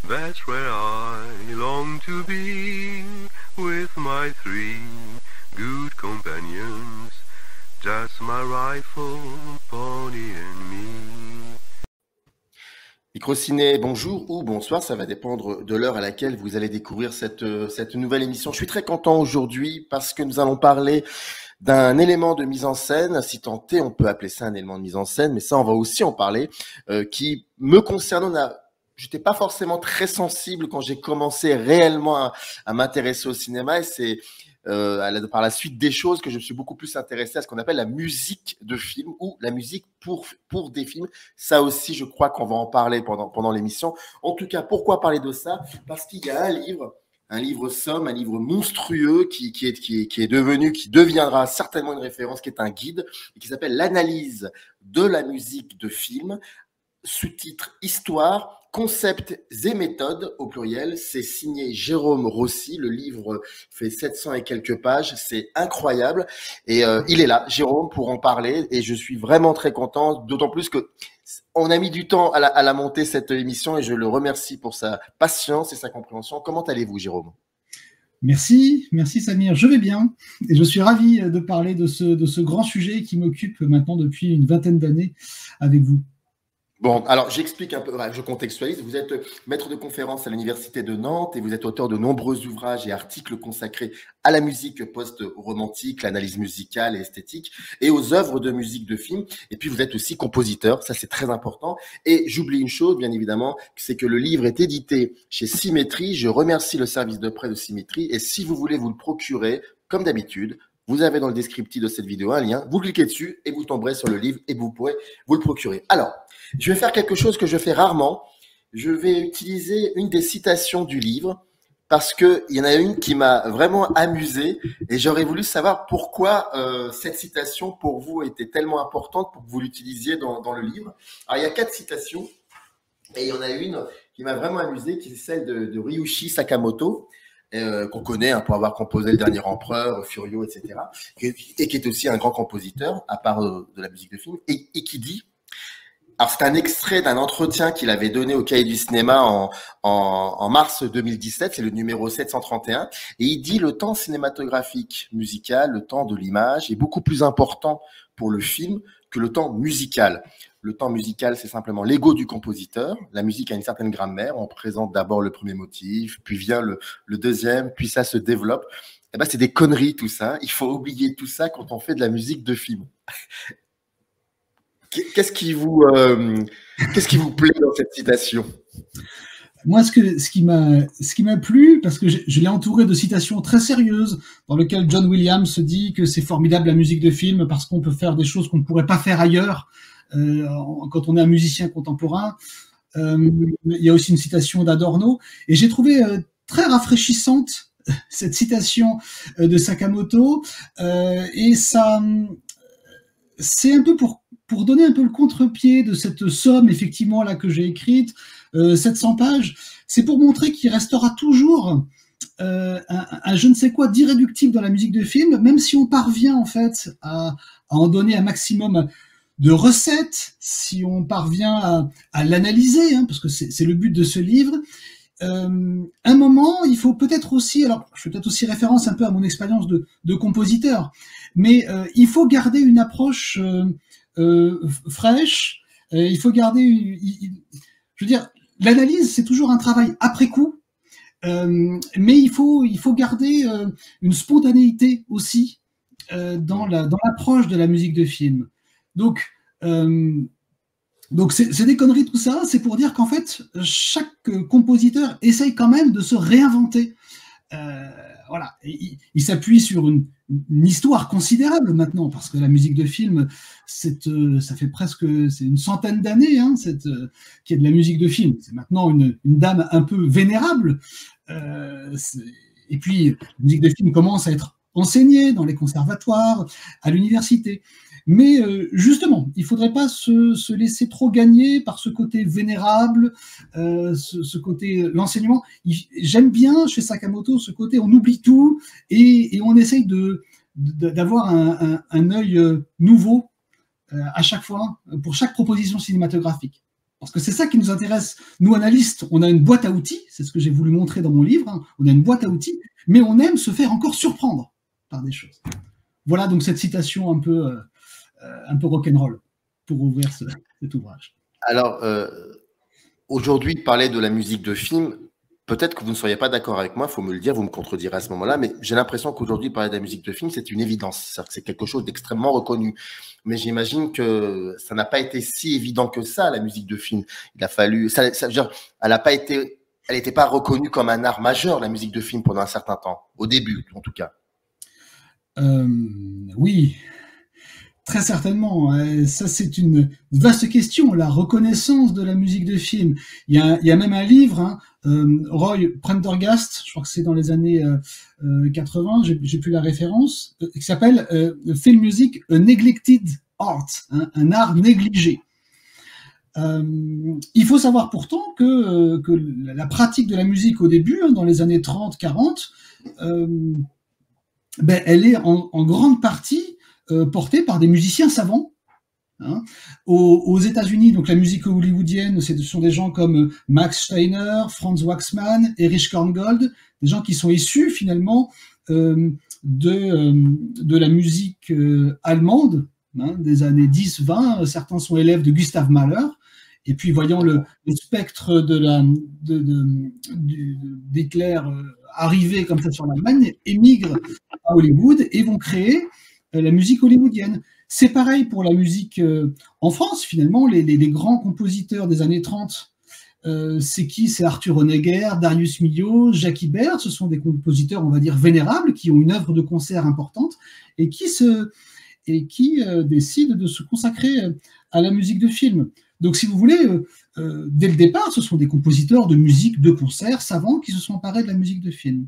That's where I long to be, with my three good companions, just my rifle, pony and me. Microciné, bonjour ou bonsoir, ça va dépendre de l'heure à laquelle vous allez découvrir cette nouvelle émission. Je suis très content aujourd'hui parce que nous allons parler d'un élément de mise en scène, si tant est, on peut appeler ça un élément de mise en scène, mais ça on va aussi en parler, qui me concerne. J'étais pas forcément très sensible quand j'ai commencé réellement à m'intéresser au cinéma, et c'est par la suite des choses que je me suis beaucoup plus intéressé à ce qu'on appelle la musique de film ou la musique pour des films. Ça aussi, je crois qu'on va en parler pendant l'émission. En tout cas, pourquoi parler de ça? Parce qu'il y a un livre somme, un livre monstrueux qui deviendra certainement une référence, qui est un guide et qui s'appelle l'analyse de la musique de film, sous-titre Histoire, concepts et méthodes au pluriel. C'est signé Jérôme Rossi. Le livre fait 700 et quelques pages. C'est incroyable. Et il est là, Jérôme, pour en parler. Et je suis vraiment très content, d'autant plus que on a mis du temps à la monter, cette émission, et je le remercie pour sa patience et sa compréhension. Comment allez-vous, Jérôme? Merci Samir, je vais bien et je suis ravi de parler de ce grand sujet qui m'occupe maintenant depuis une vingtaine d'années avec vous. Bon, alors j'explique un peu, je contextualise. Vous êtes maître de conférence à l'Université de Nantes et vous êtes auteur de nombreux ouvrages et articles consacrés à la musique post-romantique, l'analyse musicale et esthétique, et aux œuvres de musique de film. Et puis vous êtes aussi compositeur, ça c'est très important. Et j'oublie une chose, bien évidemment, c'est que le livre est édité chez Symétrie. Je remercie le service de prêt de Symétrie. Et si vous voulez vous le procurer, comme d'habitude, vous avez dans le descriptif de cette vidéo un lien, vous cliquez dessus et vous tomberez sur le livre et vous pourrez vous le procurer. Alors, je vais faire quelque chose que je fais rarement. Je vais utiliser une des citations du livre parce qu'il y en a une qui m'a vraiment amusé et j'aurais voulu savoir pourquoi cette citation pour vous était tellement importante pour que vous l'utilisiez dans le livre. Alors, il y a 4 citations et il y en a une qui m'a vraiment amusé, qui est celle de Ryuichi Sakamoto, qu'on connaît pour avoir composé Le Dernier Empereur, Furio, etc. Et qui est aussi un grand compositeur, à part de la musique de film, et qui dit... Alors, c'est un extrait d'un entretien qu'il avait donné au Cahier du cinéma en mars 2017, c'est le numéro 731, et il dit: le temps cinématographique musical, le temps de l'image est beaucoup plus important pour le film que le temps musical. Le temps musical, c'est simplement l'ego du compositeur. La musique a une certaine grammaire. On présente d'abord le premier motif, puis vient le deuxième, puis ça se développe. Eh ben, c'est des conneries tout ça. Il faut oublier tout ça quand on fait de la musique de film. Qu'est-ce qui vous plaît dans cette citation? Moi, ce qui m'a plu, parce que je l'ai entouré de citations très sérieuses, dans lesquelles John Williams se dit que c'est formidable la musique de film parce qu'on peut faire des choses qu'on ne pourrait pas faire ailleurs quand on est un musicien contemporain. Il y a aussi une citation d'Adorno, et j'ai trouvé très rafraîchissante cette citation de Sakamoto, et ça, c'est un peu pour donner un peu le contre-pied de cette somme, effectivement, là, que j'ai écrite, 700 pages, c'est pour montrer qu'il restera toujours un je ne sais quoi d'irréductible dans la musique de film, même si on parvient, en fait, à en donner un maximum de recettes, si on parvient à l'analyser, parce que c'est le but de ce livre. Un moment, il faut peut-être aussi, alors je fais peut-être aussi référence un peu à mon expérience de compositeur, mais il faut garder une approche fraîche, il faut garder, je veux dire, l'analyse c'est toujours un travail après coup, mais il faut garder une spontanéité aussi dans l'approche de la musique de film. Donc c'est des conneries tout ça, c'est pour dire qu'en fait chaque compositeur essaye quand même de se réinventer. Voilà, il s'appuie sur une histoire considérable maintenant, parce que la musique de film, ça fait presque une centaine d'années qu'il y a de la musique de film. C'est maintenant une dame un peu vénérable. Et puis, la musique de film commence à être enseignée dans les conservatoires, à l'université. Mais justement, il ne faudrait pas se laisser trop gagner par ce côté vénérable, ce côté l'enseignement. J'aime bien chez Sakamoto ce côté on oublie tout et on essaye d'avoir un œil nouveau à chaque fois pour chaque proposition cinématographique. Parce que c'est ça qui nous intéresse. Nous, analystes, on a une boîte à outils, c'est ce que j'ai voulu montrer dans mon livre, hein. On a une boîte à outils, mais on aime se faire encore surprendre par des choses. Voilà donc cette citation un peu rock'n'roll pour ouvrir cet ouvrage. Alors, aujourd'hui, parler de la musique de film, peut-être que vous ne seriez pas d'accord avec moi, il faut me le dire, vous me contredirez à ce moment-là, mais j'ai l'impression qu'aujourd'hui, parler de la musique de film, c'est une évidence. C'est-à-dire que c'est quelque chose d'extrêmement reconnu. Mais j'imagine que ça n'a pas été si évident que ça, la musique de film. Il a fallu, elle n'a pas été, elle n'était pas reconnue comme un art majeur, la musique de film, pendant un certain temps. Au début, en tout cas. Oui. Très certainement. Ça, c'est une vaste question, la reconnaissance de la musique de film. Il y a même un livre, hein, Roy Prendergast, je crois que c'est dans les années 80, j'ai plus la référence, qui s'appelle Film Music, a Neglected Art, hein, un art négligé. Il faut savoir pourtant que la pratique de la musique au début, hein, dans les années 30-40, elle est en grande partie portée par des musiciens savants. Hein. Aux États-Unis, donc la musique hollywoodienne, ce sont des gens comme Max Steiner, Franz Waxman, Erich Korngold, des gens qui sont issus finalement de la musique allemande, hein, des années 10-20. Certains sont élèves de Gustav Mahler. Et puis, voyant le spectre d'Hitler arriver comme ça sur l'Allemagne, émigrent à Hollywood et vont créer la musique hollywoodienne. C'est pareil pour la musique en France, finalement. Les grands compositeurs des années 30, c'est qui? C'est Arthur Honegger, Darius Milhaud, Jacques Ibert. Ce sont des compositeurs, on va dire, vénérables, qui ont une œuvre de concert importante et qui décident de se consacrer à la musique de film. Donc, si vous voulez, dès le départ, ce sont des compositeurs de musique de concert savants qui se sont emparés de la musique de film.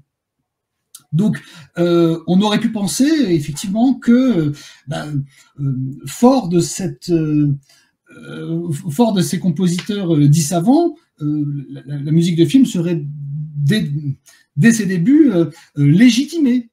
Donc, on aurait pu penser effectivement que, fort de ces compositeurs dits savants, la musique de film serait dès ses débuts légitimée.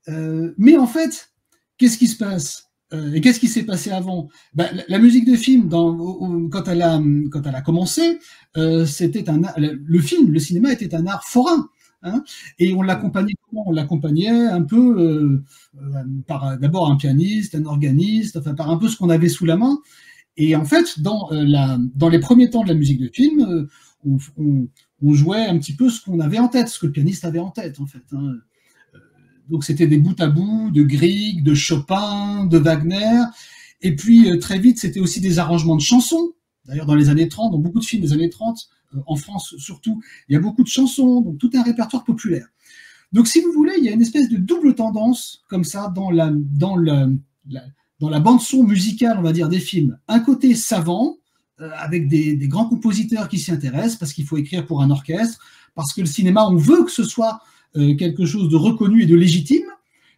Mais en fait, qu'est-ce qui se passe? Et qu'est-ce qui s'est passé avant? La musique de film, quand elle a commencé, le cinéma était un art forain. Hein, et on l'accompagnait comment? On l'accompagnait un peu par d'abord un pianiste, un organiste, enfin par un peu ce qu'on avait sous la main. Et en fait, dans les premiers temps de la musique de film, on jouait un petit peu ce qu'on avait en tête, ce que le pianiste avait en tête, en fait. Hein. Donc c'était des bouts à bout de Grieg, de Chopin, de Wagner. Et puis très vite, c'était aussi des arrangements de chansons. D'ailleurs, dans les années 30, dans beaucoup de films des années 30, en France surtout, il y a beaucoup de chansons, donc tout un répertoire populaire. Donc si vous voulez, il y a une espèce de double tendance comme ça dans la bande-son musicale, on va dire, des films. Un côté savant, avec des grands compositeurs qui s'y intéressent, parce qu'il faut écrire pour un orchestre, parce que le cinéma, on veut que ce soit quelque chose de reconnu et de légitime,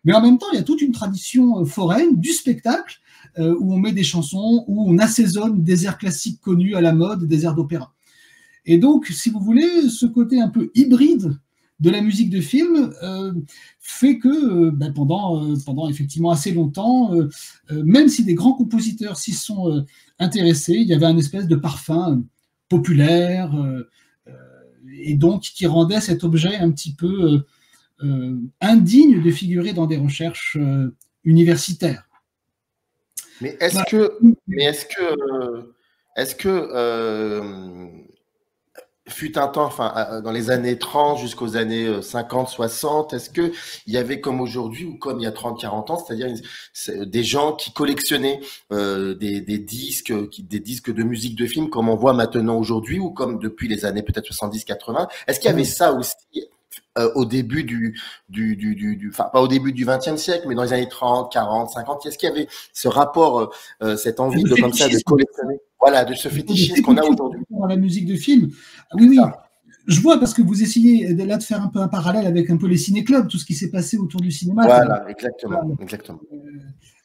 mais en même temps, il y a toute une tradition foraine du spectacle, où on met des chansons, où on assaisonne des airs classiques connus à la mode, des airs d'opéra. Et donc, si vous voulez, ce côté un peu hybride de la musique de film fait que pendant effectivement assez longtemps, même si des grands compositeurs s'y sont intéressés, il y avait un espèce de parfum populaire et donc qui rendait cet objet un petit peu indigne de figurer dans des recherches universitaires. Mais est-ce que fut un temps, enfin, dans les années 30 jusqu'aux années 50, 60, est-ce qu'il y avait comme aujourd'hui ou comme il y a 30, 40 ans, c'est-à-dire des gens qui collectionnaient des disques de musique de film comme on voit maintenant aujourd'hui ou comme depuis les années peut-être 70, 80? Est-ce qu'il y avait ça aussi au début enfin pas au début du XXe siècle, mais dans les années 30, 40, 50, est-ce qu'il y avait ce rapport, cette envie de comme ça de collectionner, voilà, de ce fétichisme qu'on a aujourd'hui dans la musique de film? Oui, je vois, parce que vous essayez là de faire un peu un parallèle avec un peu les ciné-clubs, tout ce qui s'est passé autour du cinéma. Voilà, exactement.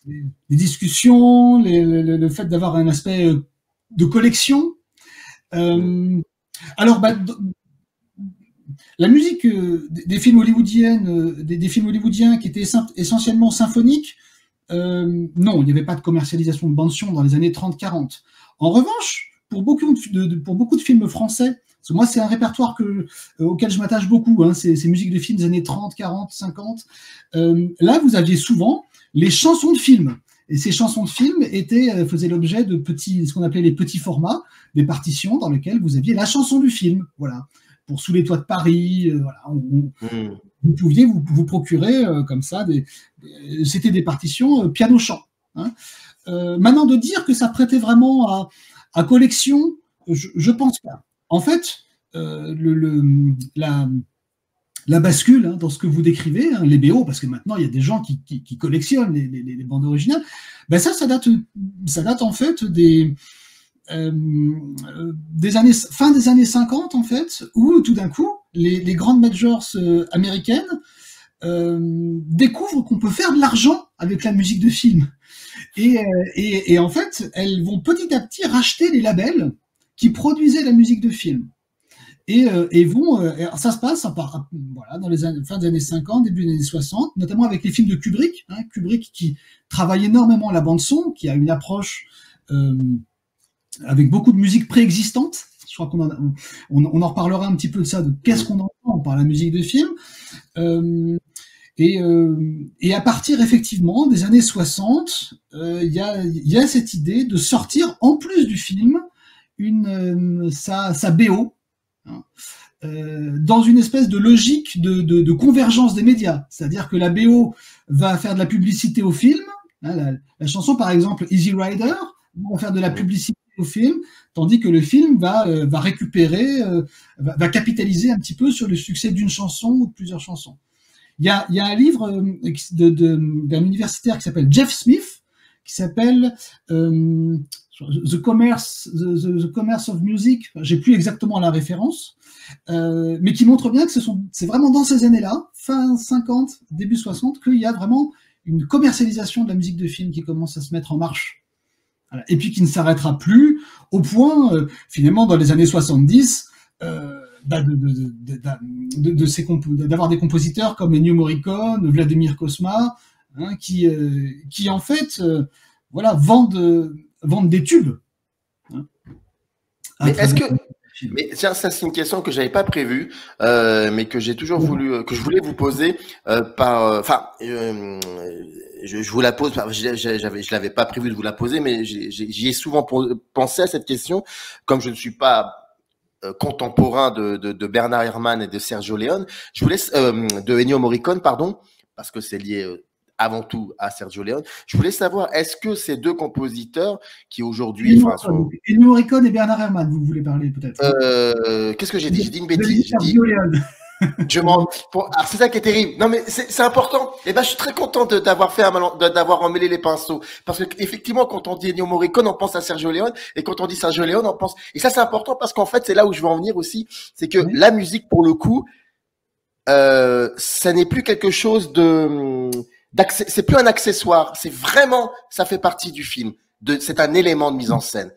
Les discussions, le fait d'avoir un aspect de collection. Alors, la musique des films hollywoodiens, des films hollywoodiens qui étaient essentiellement symphoniques, non, il n'y avait pas de commercialisation de bande-son dans les années 30-40. En revanche, pour beaucoup de films français, parce que moi, c'est un répertoire auquel je m'attache beaucoup, hein, ces musiques de films des années 30, 40, 50. Là, vous aviez souvent les chansons de films. Et ces chansons de films faisaient l'objet de ce qu'on appelait les petits formats, des partitions dans lesquelles vous aviez la chanson du film. Voilà. Pour Sous les toits de Paris, voilà, vous pouviez vous procurer comme ça c'était des partitions piano-chant. Hein. Maintenant, de dire que ça prêtait vraiment à collection, je pense pas. En fait, la bascule, hein, dans ce que vous décrivez, hein, les BO, parce que maintenant il y a des gens qui collectionnent les bandes originales, ben ça date en fait fin des années 50 en fait, où tout d'un coup les grandes majors américaines découvrent qu'on peut faire de l'argent avec la musique de film. Et en fait, elles vont petit à petit racheter les labels qui produisaient la musique de film. Et ça se passe voilà, dans les fin des années 50, début des années 60, notamment avec les films de Kubrick, hein, Kubrick qui travaille énormément la bande-son, qui a une approche avec beaucoup de musique préexistante. Je crois qu'on en reparlera un petit peu de ça, de qu'est-ce qu'on entend par la musique de film. Et à partir effectivement des années 60, il y a cette idée de sortir en plus du film sa BO, hein, dans une espèce de logique de convergence des médias. C'est-à-dire que la BO va faire de la publicité au film, hein, la chanson par exemple Easy Rider va faire de la publicité au film, tandis que le film va récupérer, va capitaliser un petit peu sur le succès d'une chanson ou de plusieurs chansons. Il y a un livre d'un universitaire qui s'appelle Jeff Smith, qui s'appelle The Commerce of Music. J'ai plus exactement la référence, mais qui montre bien que c'est vraiment dans ces années-là, fin 50, début 60, qu'il y a vraiment une commercialisation de la musique de film qui commence à se mettre en marche. Voilà. Et puis qui ne s'arrêtera plus au point, finalement, dans les années 70, d'avoir des compositeurs comme Ennio Morricone, Vladimir Cosma, hein, qui en fait voilà, vendent des tubes. Hein, mais tiens, ça c'est une question que j'avais pas prévue, mais que j'ai toujours voulu, que je voulais vous poser je vous la pose, je l'avais pas prévu de vous la poser, mais j'y ai souvent pensé à cette question, comme je ne suis pas contemporain de Bernard Herrmann et de Sergio Leone, de Ennio Morricone, pardon, parce que c'est lié avant tout à Sergio Leone. Je voulais savoir, est-ce que ces deux compositeurs qui aujourd'hui... Ennio Morricone et Bernard Herrmann, vous voulez parler peut-être Qu'est-ce que j'ai dit? J'ai dit une bêtise. Sergio Leone. Alors c'est ça qui est terrible. Non mais c'est important. Et ben je suis très content d'avoir emmêlé les pinceaux, parce que effectivement quand on dit Ennio Morricone on pense à Sergio Leone, et quand on dit Sergio Leone on pense, et ça c'est important parce qu'en fait c'est là où je veux en venir aussi, c'est que la musique pour le coup ça n'est plus quelque chose c'est plus un accessoire, c'est vraiment, ça fait partie du film, c'est un élément de mise en scène.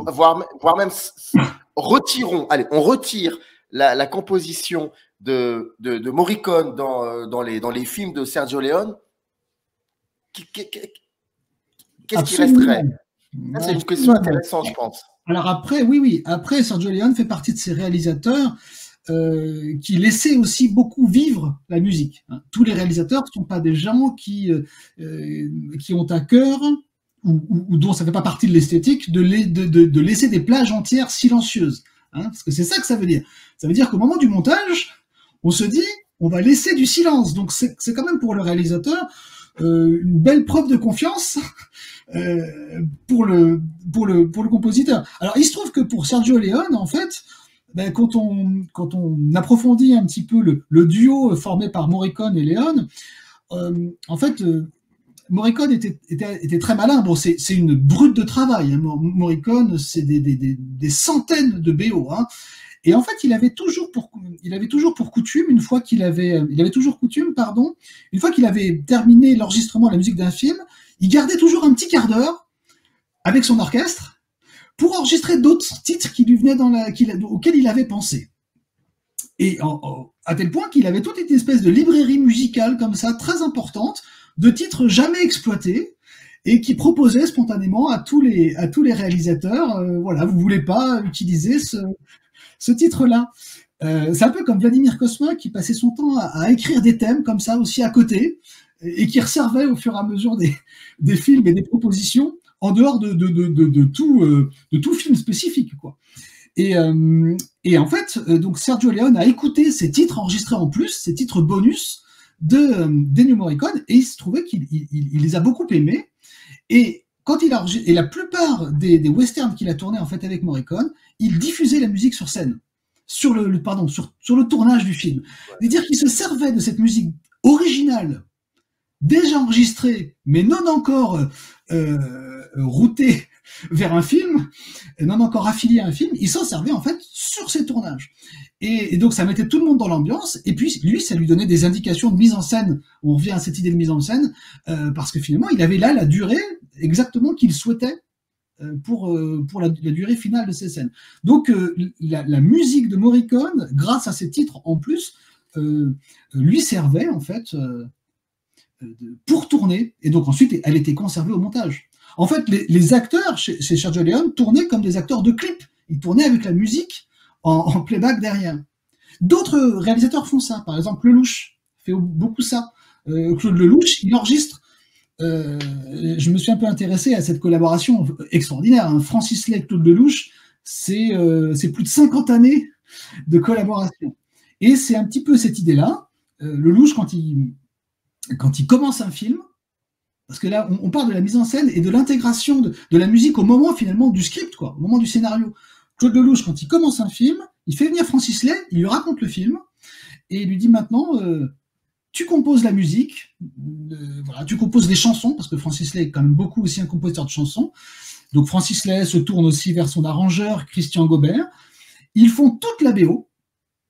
Voire même on retire la composition de Morricone dans les films de Sergio Leone, qu'est-ce qui resterait? C'est une question intéressante, je pense. Alors après, après Sergio Leone fait partie de ces réalisateurs qui laissaient aussi beaucoup vivre la musique. Tous les réalisateurs ne sont pas des gens qui ont à cœur ou dont ça ne fait pas partie de l'esthétique de laisser des plages entières silencieuses. Hein, parce que c'est ça que ça veut dire. Ça veut dire qu'au moment du montage, on se dit, on va laisser du silence. Donc c'est quand même pour le réalisateur une belle preuve de confiance pour le compositeur. Alors il se trouve que pour Sergio Leone, en fait, quand on approfondit un petit peu le duo formé par Morricone et Leone, en fait, Morricone était très malin. Bon, c'est une brute de travail. Hein. Morricone, c'est des centaines de BO. Hein. Et en fait, il avait toujours pour coutume, une fois qu'il avait terminé l'enregistrement de la musique d'un film, il gardait toujours un petit quart d'heure avec son orchestre pour enregistrer d'autres titres qui lui venaient auxquels il avait pensé. Et à tel point qu'il avait toute une espèce de librairie musicale comme ça, très importante, de titres jamais exploités, et qui proposait spontanément à tous les réalisateurs, voilà, vous voulez pas utiliser ce titre-là. C'est un peu comme Vladimir Cosma qui passait son temps à écrire des thèmes comme ça aussi à côté et qui resservait au fur et à mesure des films et des propositions en dehors de tout film spécifique, quoi. Et en fait, donc Sergio Leone a écouté ces titres enregistrés en plus, ces titres bonus d'Ennio Morricone, et il se trouvait qu'il les a beaucoup aimés. Et quand il a et la plupart des westerns qu'il a tournés en fait avec Morricone, il diffusait la musique sur scène, sur le tournage du film. C'est-à-dire qu'il se servait de cette musique originale, déjà enregistrée, mais non encore routée vers un film, non encore affilié à un film, il s'en servait en fait sur ses tournages. Et donc ça mettait tout le monde dans l'ambiance, et puis lui, ça lui donnait des indications de mise en scène. On revient à cette idée de mise en scène, parce que finalement, il avait là la durée exactement qu'il souhaitait pour la durée finale de ces scènes. Donc la musique de Morricone, grâce à ces titres en plus, lui servait en fait pour tourner, et donc ensuite elle était conservée au montage. En fait, les acteurs chez Sergio Leone tournaient comme des acteurs de clip. Ils tournaient avec la musique en playback derrière. D'autres réalisateurs font ça. Par exemple, Lelouch fait beaucoup ça. Claude Lelouch, il enregistre. Je me suis un peu intéressé à cette collaboration extraordinaire, hein. Francis Lay, Claude Lelouch, c'est plus de 50 années de collaboration. Et c'est un petit peu cette idée-là. Lelouch, quand il commence un film, parce que là, on parle de la mise en scène et de l'intégration de la musique au moment finalement du script, quoi, au moment du scénario. Claude Lelouch, quand il commence un film, il fait venir Francis Lay, il lui raconte le film, et il lui dit maintenant, tu composes la musique, voilà, tu composes les chansons, parce que Francis Lay est quand même beaucoup aussi un compositeur de chansons. Donc Francis Lay se tourne aussi vers son arrangeur, Christian Gobert. Ils font toute la BO,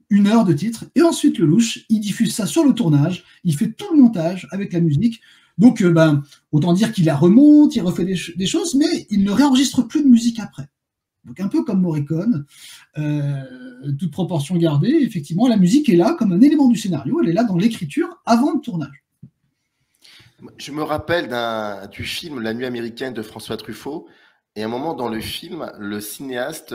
1 heure de titre, et ensuite Lelouch, il diffuse ça sur le tournage, il fait tout le montage avec la musique. Donc, autant dire qu'il la remonte, il refait des choses, mais il ne réenregistre plus de musique après. Donc, un peu comme Morricone, toute proportion gardée, effectivement, la musique est là comme un élément du scénario, elle est là dans l'écriture avant le tournage. Je me rappelle du film La Nuit américaine de François Truffaut, et à un moment dans le film, le cinéaste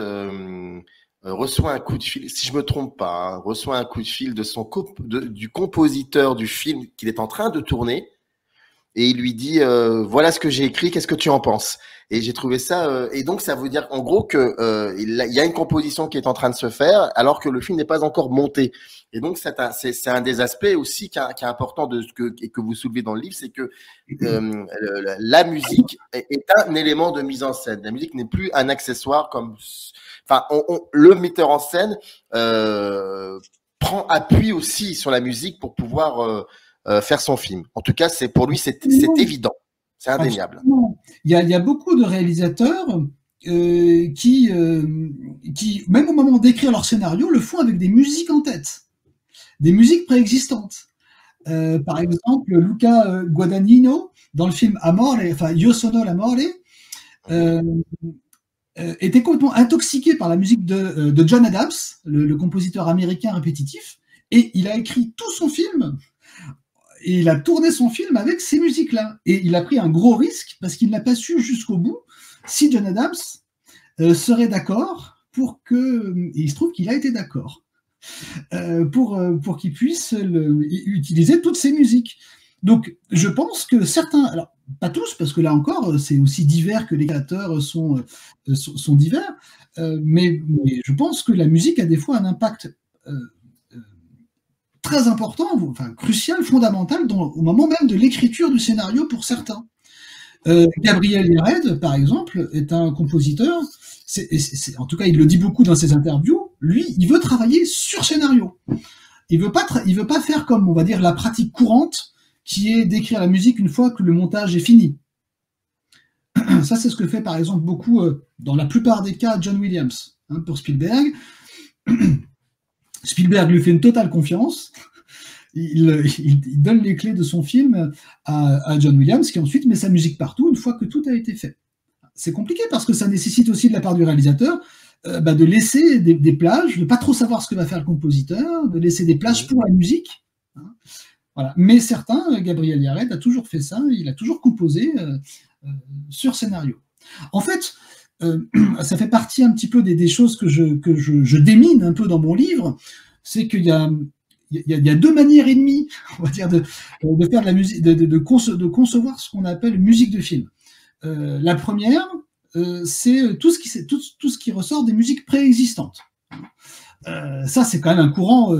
reçoit un coup de fil, si je me trompe pas, hein, reçoit un coup de fil du compositeur du film qu'il est en train de tourner, et il lui dit voilà ce que j'ai écrit, qu'est-ce que tu en penses? Et j'ai trouvé ça et donc ça veut dire en gros que il y a une composition qui est en train de se faire alors que le film n'est pas encore monté. Et donc c'est un des aspects aussi qui est important et que vous soulevez dans le livre, c'est que la musique est un élément de mise en scène. La musique n'est plus un accessoire le metteur en scène prend appui aussi sur la musique pour pouvoir faire son film. En tout cas, pour lui, c'est évident. C'est indéniable. Absolument. Il y a beaucoup de réalisateurs qui, même au moment d'écrire leur scénario, le font avec des musiques en tête, des musiques préexistantes. Par exemple, Luca Guadagnino, dans le film Amore, enfin Io sono l'amore, était complètement intoxiqué par la musique de John Adams, le compositeur américain répétitif, et il a écrit tout son film. Et il a tourné son film avec ces musiques-là. Et il a pris un gros risque parce qu'il n'a pas su jusqu'au bout si John Adams serait d'accord pour que... Et il se trouve qu'il a été d'accord pour qu'il puisse utiliser toutes ces musiques. Donc, je pense que certains... Alors, pas tous, parce que là encore, c'est aussi divers que les créateurs sont divers, mais je pense que la musique a des fois un impact... très important, enfin crucial, fondamental au moment même de l'écriture du scénario pour certains. Gabriel Yared, par exemple, est un compositeur, en tout cas il le dit beaucoup dans ses interviews, lui, il veut travailler sur scénario. Il veut pas faire comme, on va dire, la pratique courante, qui est d'écrire la musique une fois que le montage est fini. Ça, c'est ce que fait par exemple beaucoup, dans la plupart des cas, John Williams, hein, pour Spielberg. Spielberg lui fait une totale confiance. Il donne les clés de son film à John Williams, qui ensuite met sa musique partout une fois que tout a été fait. C'est compliqué parce que ça nécessite aussi de la part du réalisateur de laisser des plages, de ne pas trop savoir ce que va faire le compositeur, de laisser des plages pour la musique. Hein. Voilà. Mais certains, Gabriel Yared a toujours fait ça, il a toujours composé sur scénario. En fait, ça fait partie un petit peu des choses que je démine un peu dans mon livre, c'est qu'il y a 2 manières et demie, on va dire, de faire de la musique, de concevoir ce qu'on appelle musique de film. La première, c'est tout ce qui ressort des musiques préexistantes. Ça, c'est quand même un courant.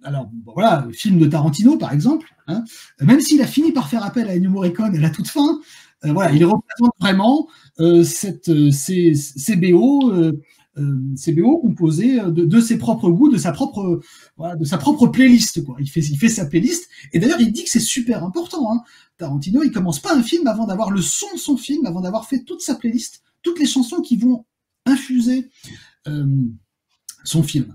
Alors, bon, voilà, le film de Tarantino, par exemple, hein, même s'il a fini par faire appel à Ennio Morricone à la toute fin, voilà, il représente vraiment ces BO composés de ses propres goûts, de sa propre playlist, quoi. Il fait sa playlist, et d'ailleurs, il dit que c'est super important, hein. Tarantino, il commence pas un film avant d'avoir le son de son film, avant d'avoir fait toute sa playlist, toutes les chansons qui vont infuser son film.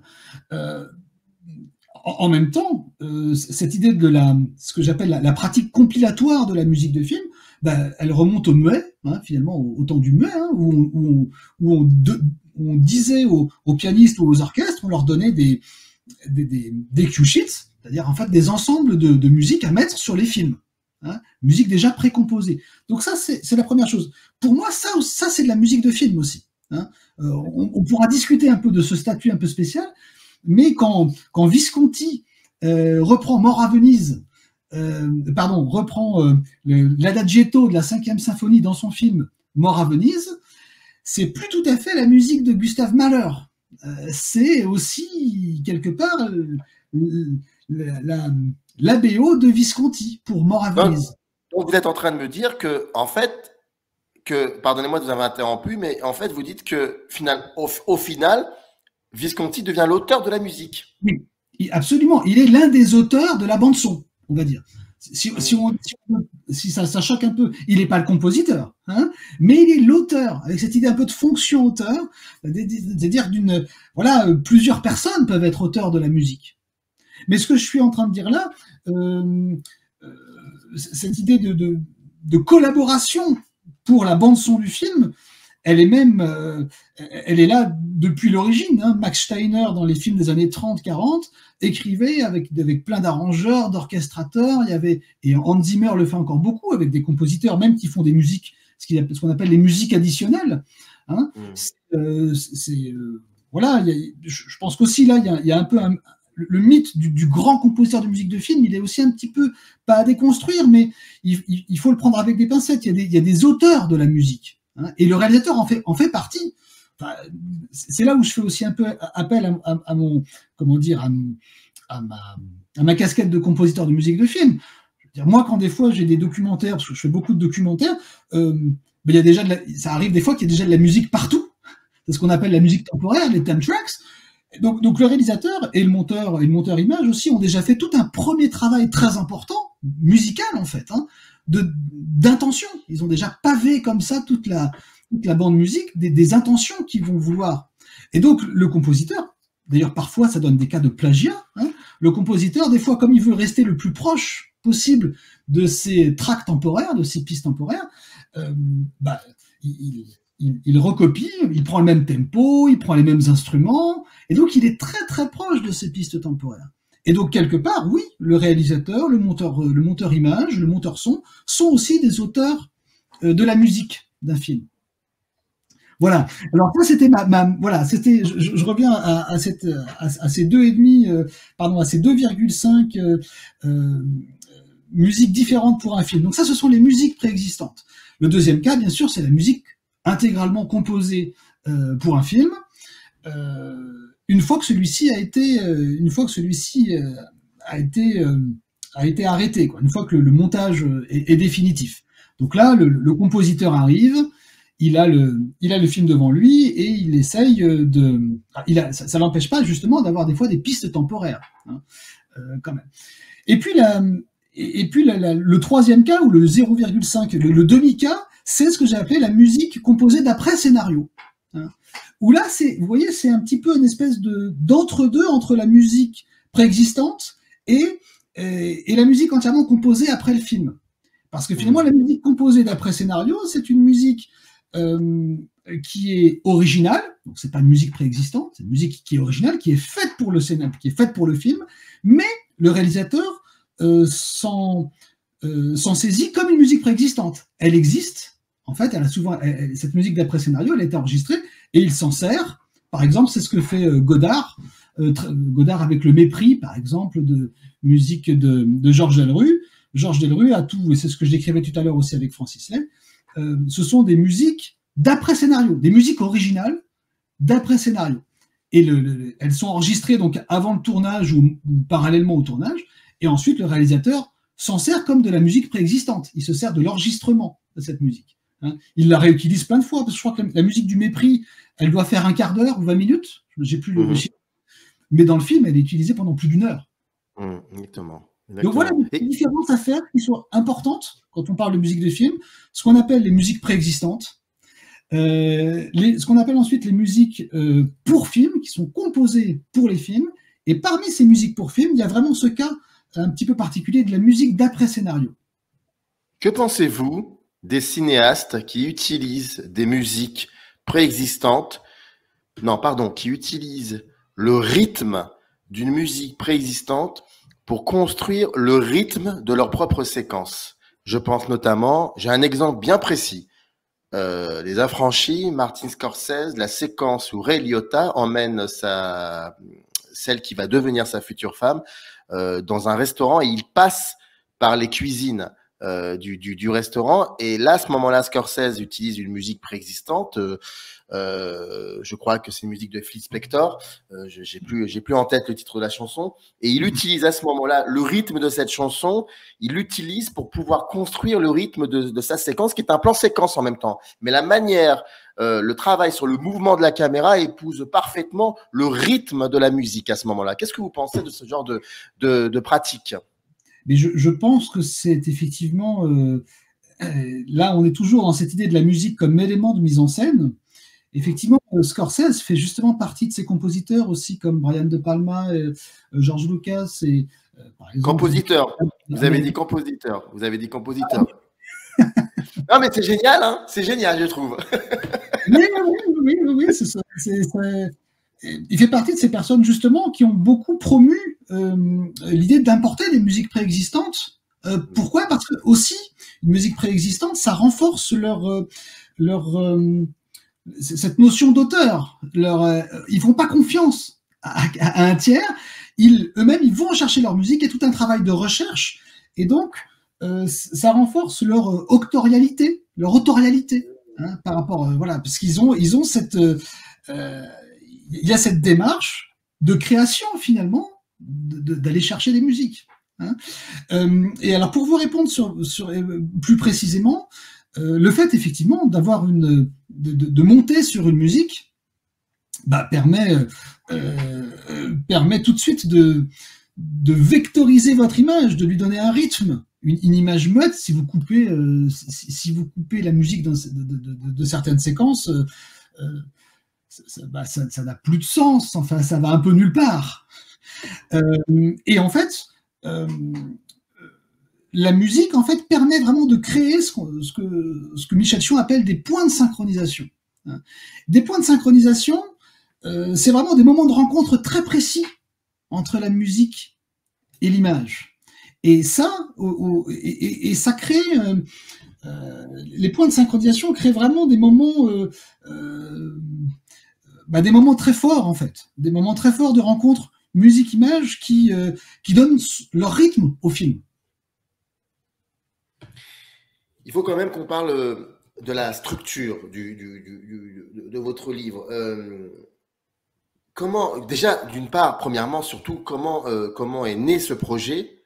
En même temps, cette idée de ce que j'appelle la pratique compilatoire de la musique de film, elle remonte au muet, hein, finalement au temps du muet, hein, où on disait aux pianistes ou aux orchestres, on leur donnait des cue sheets, c'est-à-dire en fait des ensembles de musique à mettre sur les films, hein, musique déjà précomposée. Donc ça, c'est la première chose. Pour moi, ça c'est de la musique de film aussi, hein. On pourra discuter un peu de ce statut un peu spécial, mais quand Visconti reprend Mort à Venise, reprend l'adagietto de la 5e symphonie dans son film Mort à Venise, c'est plus tout à fait la musique de Gustav Mahler. C'est aussi, quelque part, la BO de Visconti pour Mort à Venise. Donc vous êtes en train de me dire que, en fait, pardonnez-moi de vous avoir interrompu, mais en fait, vous dites que au final, Visconti devient l'auteur de la musique. Oui, absolument. Il est l'un des auteurs de la bande-son, on va dire. Si ça choque un peu, il n'est pas le compositeur, hein, mais il est l'auteur, avec cette idée un peu de fonction auteur, c'est-à-dire plusieurs personnes peuvent être auteurs de la musique. Mais ce que je suis en train de dire là, cette idée de collaboration pour la bande-son du film, elle est là depuis l'origine, hein. Max Steiner, dans les films des années 30-40, écrivait avec plein d'arrangeurs, d'orchestrateurs. Et Hans Zimmer le fait encore beaucoup, avec des compositeurs même qui font des musiques, ce qu'on appelle les musiques additionnelles, hein. Je pense qu'aussi là, il y a un peu le mythe du grand compositeur de musique de film, il est aussi un petit peu, pas à déconstruire, mais il faut le prendre avec des pincettes. Il y a des auteurs de la musique, hein, et le réalisateur en fait partie. Enfin, c'est là où je fais aussi un peu appel à mon, comment dire, à ma casquette de compositeur de musique de film. Je veux dire, moi, quand des fois j'ai des documentaires, parce que je fais beaucoup de documentaires, il y a déjà ça arrive des fois qu'il y a déjà de la musique partout. C'est ce qu'on appelle la musique temporaire, les theme tracks. Donc le réalisateur et le monteur image aussi ont déjà fait tout un premier travail très important, musical en fait, hein, d'intention. Ils ont déjà pavé comme ça toute la bande musique des intentions qu'ils vont vouloir. Et donc le compositeur, d'ailleurs parfois ça donne des cas de plagiat, hein, le compositeur des fois comme il veut rester le plus proche possible de ces tracks temporaires, de ces pistes temporaires, il recopie, il prend le même tempo, il prend les mêmes instruments, et donc il est très très proche de ces pistes temporaires. Et donc quelque part, oui, le réalisateur, le monteur image, le monteur son sont aussi des auteurs de la musique d'un film. Voilà. Alors ça c'était c'était. Je reviens à ces 2,5, à ces 2,5 musiques différentes pour un film. Donc ça, ce sont les musiques préexistantes. Le deuxième cas, bien sûr, c'est la musique intégralement composée pour un film. Une fois que celui-ci a été arrêté, quoi, une fois que le montage est définitif. Donc là, le compositeur arrive, il a le film devant lui et il essaye ça l'empêche pas justement d'avoir des fois des pistes temporaires, hein, quand même. Et puis le troisième cas, ou le 0,5, le demi-cas, c'est ce que j'ai appelé la musique composée d'après scénario, hein. Où là, vous voyez, c'est un petit peu une espèce d'entre-deux entre la musique préexistante et la musique entièrement composée après le film. Parce que finalement, la musique composée d'après scénario, c'est une musique qui est originale, donc c'est pas une musique préexistante, c'est une musique qui est originale, qui est faite pour le scénario, qui est faite pour le film, mais le réalisateur s'en s'en saisit comme une musique préexistante. Elle existe, en fait, elle a souvent, cette musique d'après scénario, elle a été enregistrée, et il s'en sert. Par exemple, c'est ce que fait Godard, Godard avec Le Mépris, par exemple, de musique de Georges Delerue. Georges Delerue a tout, et c'est ce que je décrivais tout à l'heure aussi avec Francis Lay, ce sont des musiques d'après scénario, des musiques originales d'après scénario. Et elles sont enregistrées donc avant le tournage ou parallèlement au tournage, et ensuite le réalisateur s'en sert comme de la musique préexistante. Il se sert de l'enregistrement de cette musique. Hein. Il la réutilise plein de fois, parce que je crois que la musique du Mépris, elle doit faire un quart d'heure ou 20 minutes, j'ai plus le chiffre, mais dans le film, elle est utilisée pendant plus d'une heure. Exactement. Donc voilà des différences à faire qui sont importantes quand on parle de musique de film, ce qu'on appelle les musiques préexistantes, ce qu'on appelle ensuite les musiques pour film, qui sont composées pour les films, et parmi ces musiques pour film, il y a vraiment ce cas un petit peu particulier de la musique d'après scénario. Que pensez-vous des cinéastes qui utilisent des musiques préexistantes, qui utilisent le rythme d'une musique préexistante pour construire le rythme de leur propre séquence? Je pense notamment, j'ai un exemple bien précis, Les Affranchis, Martin Scorsese, la séquence où Ray Liotta emmène celle qui va devenir sa future femme dans un restaurant, et il passe par les cuisines du restaurant, et là, à ce moment-là, Scorsese utilise une musique préexistante. Je crois que c'est une musique de Phil Spector. J'ai plus en tête le titre de la chanson. Et il utilise à ce moment-là le rythme de cette chanson. Il l'utilise pour pouvoir construire le rythme de sa séquence, qui est un plan séquence en même temps. Mais la manière, le travail sur le mouvement de la caméra épouse parfaitement le rythme de la musique à ce moment-là. Qu'est-ce que vous pensez de ce genre de pratique? Mais je pense que c'est effectivement... là, on est toujours dans cette idée de la musique comme élément de mise en scène. Effectivement, Scorsese fait justement partie de ces compositeurs aussi, comme Brian De Palma, George Lucas. Et, par exemple, compositeur. Vous avez dit compositeur. Vous avez dit compositeur. Non, mais c'est génial, hein, c'est génial, je trouve. Oui, c'est ça. Il fait partie de ces personnes, justement, qui ont beaucoup promu l'idée d'importer des musiques préexistantes. Pourquoi? Parce que, aussi, une musique préexistante, ça renforce cette notion d'auteur. Ils font pas confiance à un tiers. Eux-mêmes, ils vont chercher leur musique. Il y a tout un travail de recherche. Et donc, ça renforce leur autorialité, hein, par rapport, voilà, parce qu'ils ont cette... il y a cette démarche de création, finalement, d'aller chercher des musiques. Hein. Et alors, pour vous répondre plus précisément, le fait, effectivement, d'avoir de monter sur une musique permet tout de suite de vectoriser votre image, de lui donner un rythme, une image muette. Si vous coupez la musique de certaines séquences, ça n'a plus de sens, enfin ça va un peu nulle part. Et en fait, la musique en fait permet vraiment de créer ce que Michel Chion appelle des points de synchronisation. Des points de synchronisation, c'est vraiment des moments de rencontre très précis entre la musique et l'image. Et ça, ça crée... les points de synchronisation créent vraiment des moments très forts, en fait. Des moments très forts de rencontre musique-image qui donnent leur rythme au film. Il faut quand même qu'on parle de la structure de votre livre. Comment, déjà, d'une part, premièrement, surtout, comment est né ce projet?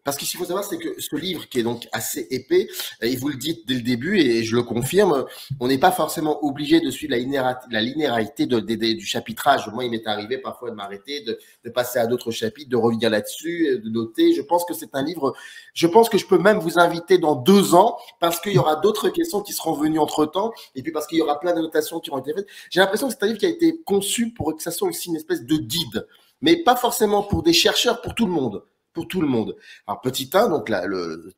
Parce que ce qu'il faut savoir, c'est que ce livre, qui est donc assez épais, et vous le dites dès le début, et je le confirme, on n'est pas forcément obligé de suivre la linéarité du chapitrage. Moi, il m'est arrivé parfois de m'arrêter, de passer à d'autres chapitres, de revenir là-dessus, de noter. Je pense que c'est un livre, je pense que je peux même vous inviter dans 2 ans, parce qu'il y aura d'autres questions qui seront venues entre-temps, et puis parce qu'il y aura plein d'annotations qui auront été faites. J'ai l'impression que c'est un livre qui a été conçu pour que ça soit aussi une espèce de guide, mais pas forcément pour des chercheurs, pour tout le monde. Pour tout le monde. Alors, petit 1, donc le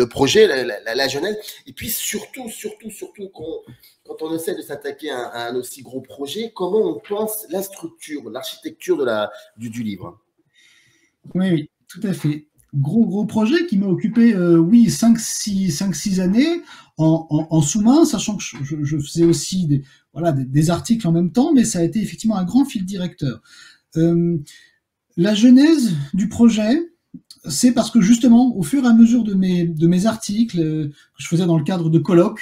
projet, la genèse, et puis surtout, quand on essaie de s'attaquer à un aussi gros projet, comment on pense la structure, l'architecture du livre? Oui, tout à fait. gros projet qui m'a occupé, oui, 5-6 années en sous-main, sachant que je faisais aussi des articles en même temps, mais ça a été effectivement un grand fil directeur. La genèse du projet, c'est parce que justement, au fur et à mesure de mes articles que je faisais dans le cadre de colloques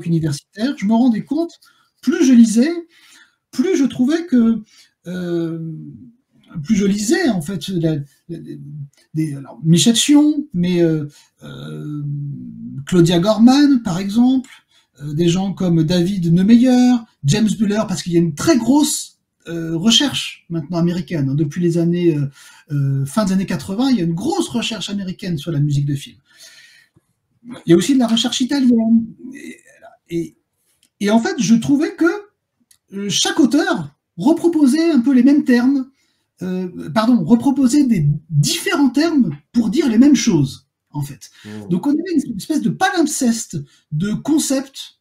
universitaires, je me rendais compte, plus je lisais, plus je trouvais que plus je lisais en fait Michel Chion, mais Claudia Gorman par exemple, des gens comme David Neumeyer, James Buller, parce qu'il y a une très grosse recherche maintenant américaine, hein, depuis les années fin des années 80, il y a une grosse recherche américaine sur la musique de film. Il y a aussi de la recherche italienne. Et en fait, je trouvais que chaque auteur reproposait un peu les mêmes termes, reproposait des différents termes pour dire les mêmes choses, en fait. Donc on avait une espèce de palimpseste de concepts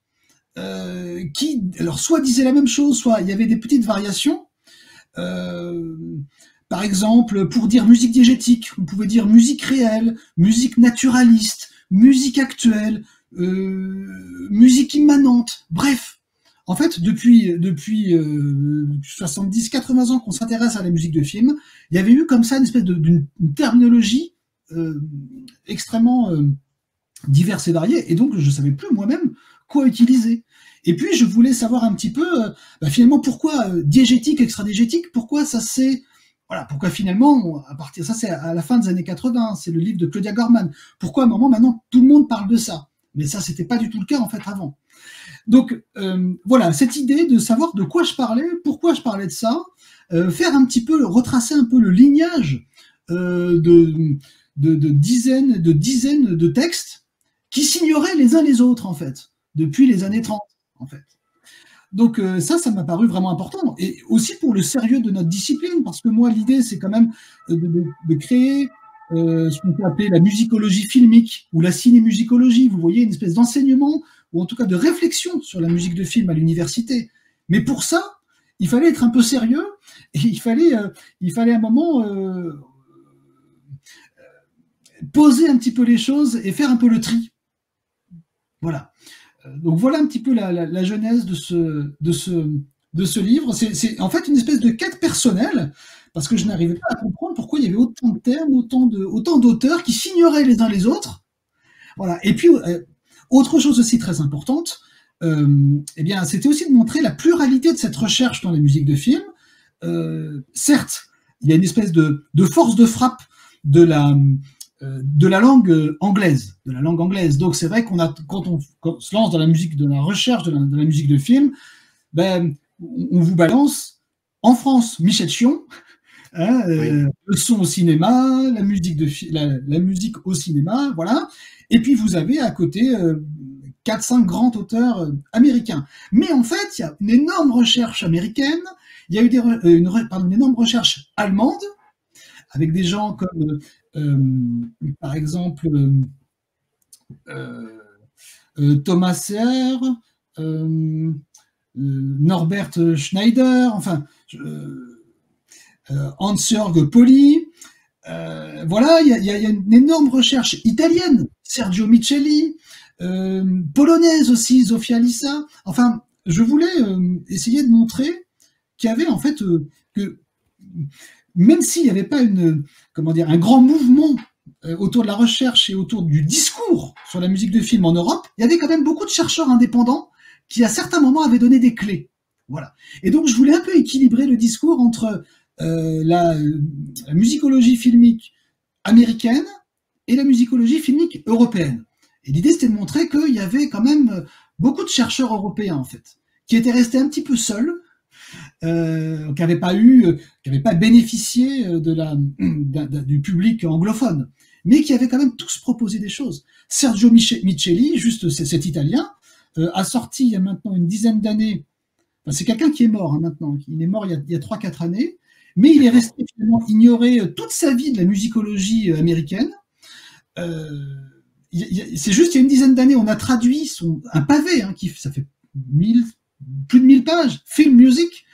qui, alors, soit disaient la même chose, soit il y avait des petites variations. Par exemple, pour dire musique diégétique, on pouvait dire musique réelle, musique naturaliste, musique actuelle, musique immanente, bref. En fait, depuis 70-80 ans qu'on s'intéresse à la musique de film, il y avait eu comme ça une espèce d'une terminologie extrêmement diverse et variée, et donc je ne savais plus moi-même quoi utiliser. Et puis je voulais savoir un petit peu, finalement, pourquoi diégétique, extra-diégétique, pourquoi ça c'est... Voilà, pourquoi finalement, ça c'est à la fin des années 80, c'est le livre de Claudia Gorman. Pourquoi à un moment maintenant tout le monde parle de ça? Mais ça, c'était pas du tout le cas en fait avant. Donc voilà, cette idée de savoir de quoi je parlais, pourquoi je parlais de ça, faire un petit peu, retracer un peu le lignage de dizaines de textes qui s'ignoraient les uns les autres en fait, depuis les années 30 en fait. Donc ça m'a paru vraiment important, et aussi pour le sérieux de notre discipline, parce que moi l'idée c'est quand même de créer ce qu'on peut appeler la musicologie filmique ou la cinémusicologie. Vous voyez, une espèce d'enseignement ou en tout cas de réflexion sur la musique de film à l'université. Mais pour ça, il fallait être un peu sérieux, et il fallait à un moment poser un petit peu les choses et faire un peu le tri. Voilà. Donc voilà un petit peu la genèse de ce livre. C'est en fait une espèce de quête personnelle, parce que je n'arrivais pas à comprendre pourquoi il y avait autant de termes, autant d'auteurs qui s'ignoraient les uns les autres. Voilà. Et puis autre chose aussi très importante, c'était aussi de montrer la pluralité de cette recherche dans les musiques de film. Certes, il y a une espèce de force de frappe de la langue anglaise, Donc c'est vrai quand on se lance dans la musique, de la recherche de la musique de film, on vous balance en France Michel Chion, le son au cinéma, la musique au cinéma, voilà. Et puis vous avez à côté 4-5 grands auteurs américains. Mais en fait, il y a une énorme recherche américaine, il y a eu une énorme recherche allemande, avec des gens comme par exemple Thomas Seer, Norbert Schneider, Hans-Jörg Pauli. Voilà, il y a une énorme recherche italienne, Sergio Micheli, polonaise aussi, Zofia Lissa. Enfin, je voulais essayer de montrer qu'il y avait en fait que même s'il n'y avait pas un grand mouvement autour de la recherche et autour du discours sur la musique de film en Europe, il y avait quand même beaucoup de chercheurs indépendants qui, à certains moments, avaient donné des clés. Voilà. Et donc, je voulais un peu équilibrer le discours entre la musicologie filmique américaine et la musicologie filmique européenne. Et l'idée, c'était de montrer qu'il y avait quand même beaucoup de chercheurs européens, en fait, qui étaient restés un petit peu seuls, qui n'avaient pas bénéficié du public anglophone, mais qui avaient quand même tous proposé des choses. Sergio Micheli, juste cet Italien, a sorti il y a maintenant une dizaine d'années, c'est quelqu'un qui est mort maintenant, il est mort il y a 3-4 années, mais il est resté finalement ignoré toute sa vie de la musicologie américaine. C'est juste il y a une dizaine d'années, on a traduit un pavé, ça fait plus de 1000 pages, Film Music,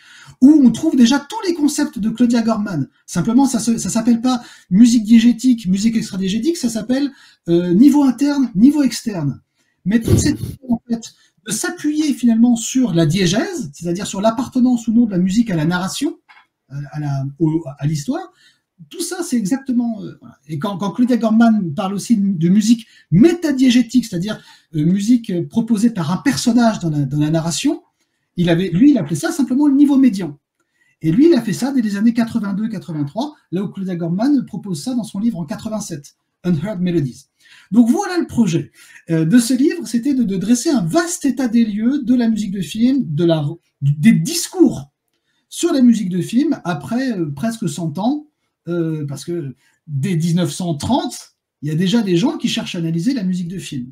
où on trouve déjà tous les concepts de Claudia Gorman. Simplement, ça s'appelle pas musique diégétique, musique extradiégétique, ça s'appelle niveau interne, niveau externe. Mais toute cette idée, en fait, de s'appuyer finalement sur la diégèse, c'est-à-dire sur l'appartenance ou non de la musique à la narration, à l'histoire, tout ça, c'est exactement... voilà. Et quand Claudia Gorman parle aussi de musique métadiégétique, c'est-à-dire musique proposée par un personnage dans la narration, il appelait ça simplement le niveau médian. Et lui, il a fait ça dès les années 82-83, là où Claudia Gorman propose ça dans son livre en 87, Unheard Melodies. Donc voilà le projet de ce livre, c'était de dresser un vaste état des lieux de la musique de film, des discours sur la musique de film après presque 100 ans, parce que dès 1930, il y a déjà des gens qui cherchent à analyser la musique de film.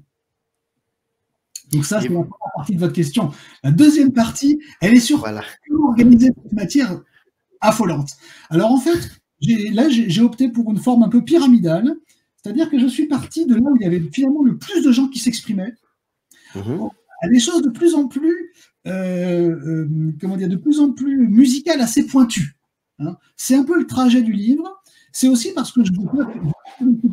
Donc ça, c'est la première partie de votre question. La deuxième partie, elle est sur comment organiser cette matière affolante. Alors en fait, j'ai opté pour une forme un peu pyramidale, c'est-à-dire que je suis parti de là où il y avait finalement le plus de gens qui s'exprimaient, à des choses de plus en plus, de plus en plus musicales, assez pointues. Hein. C'est un peu le trajet du livre. C'est aussi parce que je voulais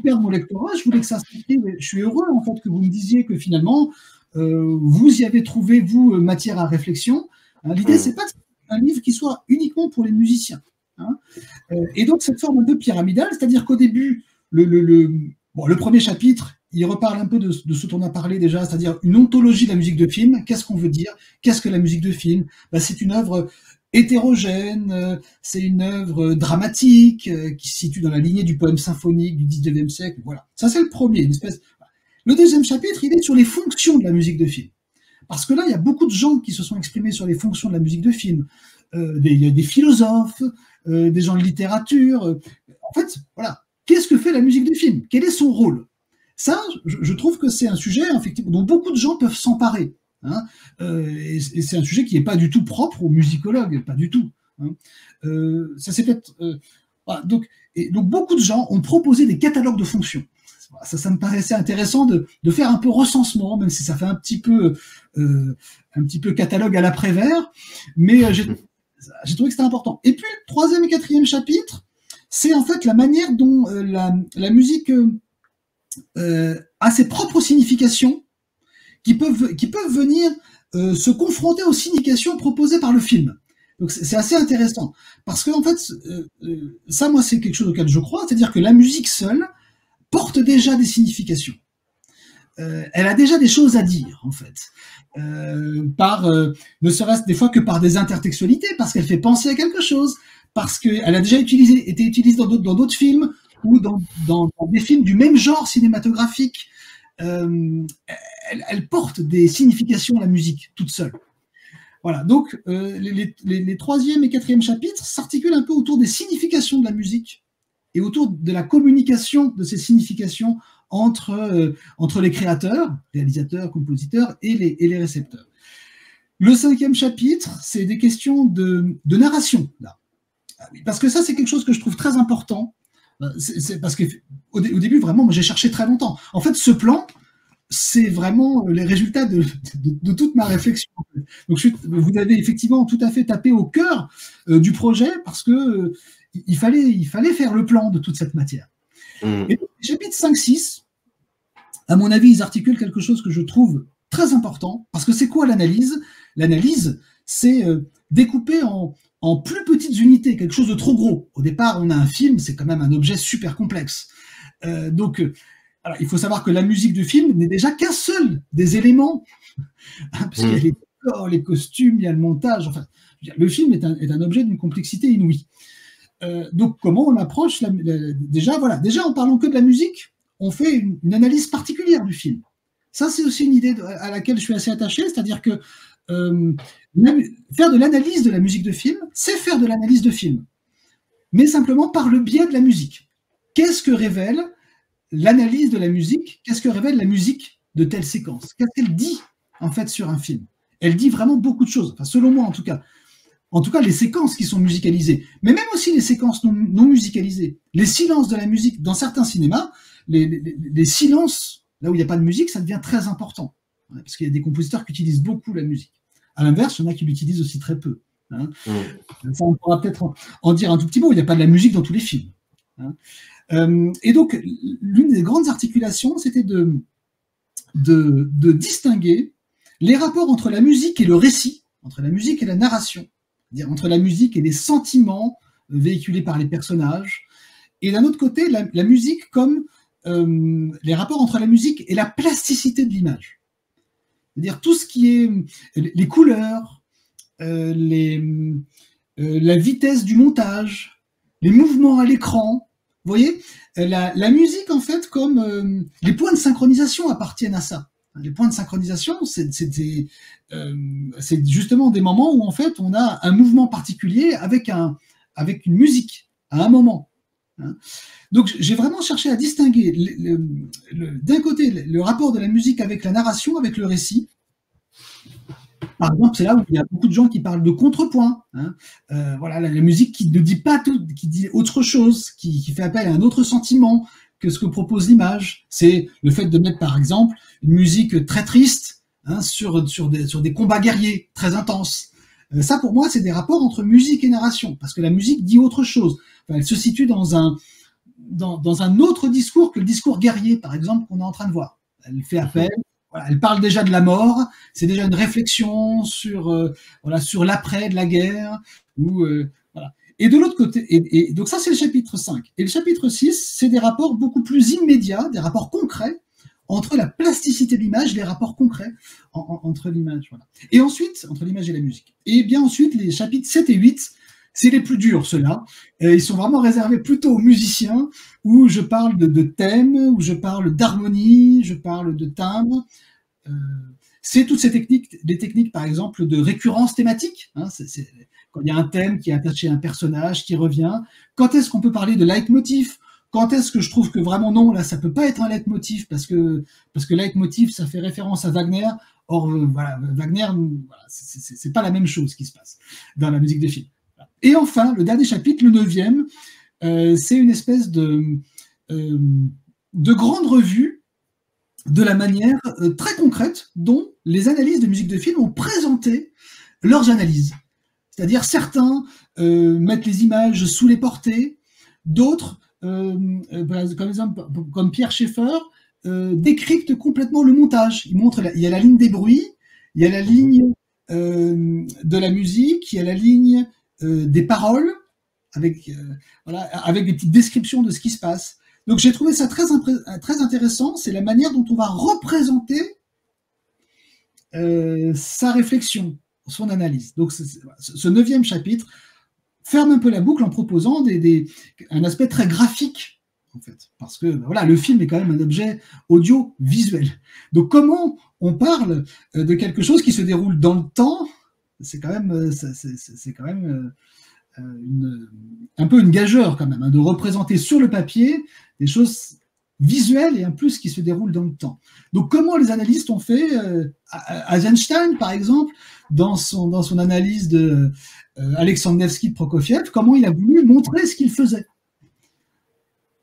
perdre mon lectorat, je voulais que ça s'inscrive. Je suis heureux en fait que vous me disiez que finalement vous y avez trouvé vous matière à réflexion. Hein, l'idée c'est pas un livre qui soit uniquement pour les musiciens. Hein. Et donc cette forme un peu pyramidale, c'est-à-dire qu'au début le premier chapitre, il reparle un peu de ce dont on a parlé déjà, c'est-à-dire une ontologie de la musique de film. Qu'est-ce qu'on veut dire? Qu'est-ce que la musique de film? C'est une œuvre hétérogène, c'est une œuvre dramatique qui se situe dans la lignée du poème symphonique du 19e siècle. Voilà, ça c'est le premier, une espèce. Le deuxième chapitre, il est sur les fonctions de la musique de film. Parce que là, il y a beaucoup de gens qui se sont exprimés sur les fonctions de la musique de film. Il y a des philosophes, des gens de littérature. En fait, voilà, qu'est-ce que fait la musique de film? Quel est son rôle? Ça, je trouve que c'est un sujet effectivement, dont beaucoup de gens peuvent s'emparer. Hein, et c'est un sujet qui n'est pas du tout propre aux musicologues, pas du tout. Hein. Ça c'est peut-être. Voilà, donc beaucoup de gens ont proposé des catalogues de fonctions. Ça me paraissait intéressant de faire un peu recensement, même si ça fait un petit peu catalogue à l'après-vert, mais j'ai trouvé que c'était important. Et puis le troisième et quatrième chapitre, c'est en fait la manière dont la musique a ses propres significations qui peuvent venir se confronter aux significations proposées par le film. Donc c'est assez intéressant, parce que en fait, ça moi c'est quelque chose auquel je crois, c'est-à-dire que la musique seule porte déjà des significations. Elle a déjà des choses à dire en fait, ne serait-ce des fois que par des intertextualités, parce qu'elle fait penser à quelque chose, parce qu'elle a déjà été utilisée dans d'autres films ou dans des films du même genre cinématographique. Elle porte des significations, la musique, toute seule. Voilà, donc les troisième et quatrième chapitres s'articulent un peu autour des significations de la musique et autour de la communication de ces significations entre les créateurs, réalisateurs, compositeurs et les récepteurs. Le cinquième chapitre, c'est des questions de narration, là. Parce que ça, c'est quelque chose que je trouve très important. C'est parce qu'au début, vraiment, moi, j'ai cherché très longtemps. En fait, ce plan, c'est vraiment les résultats de toute ma réflexion. Donc, vous avez effectivement tout à fait tapé au cœur du projet parce que il fallait faire le plan de toute cette matière. Et donc, les chapitres 5-6, à mon avis, ils articulent quelque chose que je trouve très important, parce que c'est quoi l'analyse? L'analyse, c'est découper en plus petites unités, quelque chose de trop gros. Au départ, on a un film, c'est quand même un objet super complexe. Alors, il faut savoir que la musique du film n'est déjà qu'un seul des éléments, parce qu'il y a les décors, les costumes, il y a le montage. Enfin, le film est un objet d'une complexité inouïe. Donc, comment on approche déjà, en parlant que de la musique, on fait une analyse particulière du film. Ça, c'est aussi une idée à laquelle je suis assez attaché, c'est-à-dire que faire de l'analyse de la musique de film, c'est faire de l'analyse de film, mais simplement par le biais de la musique. Qu'est-ce que révèle l'analyse de la musique? Qu'est-ce que révèle la musique de telle séquence? Qu'est-ce qu'elle dit, en fait, sur un film? Elle dit vraiment beaucoup de choses, enfin, selon moi, en tout cas. En tout cas, les séquences qui sont musicalisées, mais même aussi les séquences non musicalisées, les silences de la musique. Dans certains cinémas, les silences, là où il n'y a pas de musique, ça devient très important, parce qu'il y a des compositeurs qui utilisent beaucoup la musique. À l'inverse, il y en a qui l'utilisent aussi très peu. Hein. Ça, on pourra peut-être en dire un tout petit mot. Il n'y a pas de la musique dans tous les films. Hein. Et donc, l'une des grandes articulations, c'était de distinguer les rapports entre la musique et le récit, entre la musique et la narration, c'est-à-dire entre la musique et les sentiments véhiculés par les personnages, et d'un autre côté, la musique comme les rapports entre la musique et la plasticité de l'image. C'est-à-dire tout ce qui est les couleurs, la vitesse du montage, les mouvements à l'écran. Vous voyez, la musique, en fait, comme les points de synchronisation appartiennent à ça. Les points de synchronisation, c'est justement des moments où, en fait, on a un mouvement particulier avec une musique à un moment. Hein. Donc, j'ai vraiment cherché à distinguer d'un côté le rapport de la musique avec la narration, avec le récit. Par exemple, c'est là où il y a beaucoup de gens qui parlent de contrepoint. Hein. Voilà, la musique qui ne dit pas tout, qui dit autre chose, qui fait appel à un autre sentiment que ce que propose l'image. C'est le fait de mettre, par exemple, une musique très triste, hein, sur des combats guerriers très intenses. Ça, pour moi, c'est des rapports entre musique et narration, parce que la musique dit autre chose. Enfin, elle se situe dans un autre discours que le discours guerrier, par exemple, qu'on est en train de voir. Elle fait appel. Voilà, elle parle déjà de la mort, c'est déjà une réflexion sur l'après de la guerre. Voilà. Et de l'autre côté, et donc ça c'est le chapitre 5. Et le chapitre 6, c'est des rapports beaucoup plus immédiats, des rapports concrets entre la plasticité de l'image, les rapports concrets entre l'image. Voilà. Et ensuite, entre l'image et la musique. Et bien ensuite, les chapitres 7 et 8, c'est les plus durs, ceux-là. Ils sont vraiment réservés plutôt aux musiciens, où je parle de thèmes, où je parle d'harmonie, je parle de timbre. C'est toutes ces techniques, des techniques, par exemple, de récurrence thématique. Hein, quand il y a un thème qui est attaché à un personnage, qui revient. Quand est-ce qu'on peut parler de leitmotiv ? Quand est-ce que je trouve que vraiment non, là, ça peut pas être un leitmotiv, parce que leitmotiv, ça fait référence à Wagner. Or, voilà, Wagner, voilà, c'est pas la même chose qui se passe dans la musique des films. Et enfin, le dernier chapitre, le 9e, c'est une espèce de grande revue de la manière très concrète dont les analystes de musique de film ont présenté leurs analyses. C'est-à-dire certains mettent les images sous les portées, d'autres, comme Pierre Schaeffer, décryptent complètement le montage. Il y a la ligne des bruits, il y a la ligne de la musique, il y a la ligne des paroles, avec des petites descriptions de ce qui se passe. Donc j'ai trouvé ça très intéressant, c'est la manière dont on va représenter sa réflexion, son analyse. Donc ce 9e chapitre ferme un peu la boucle en proposant un aspect très graphique, en fait, parce que voilà, le film est quand même un objet audiovisuel. Donc comment on parle de quelque chose qui se déroule dans le temps, c'est quand même un peu une gageure quand même, hein, de représenter sur le papier des choses visuelles et en plus qui se déroulent dans le temps. Donc comment les analystes ont fait, Eisenstein par exemple, dans son analyse de Alexandre Nevsky de Prokofiev, comment il a voulu montrer ce qu'il faisait.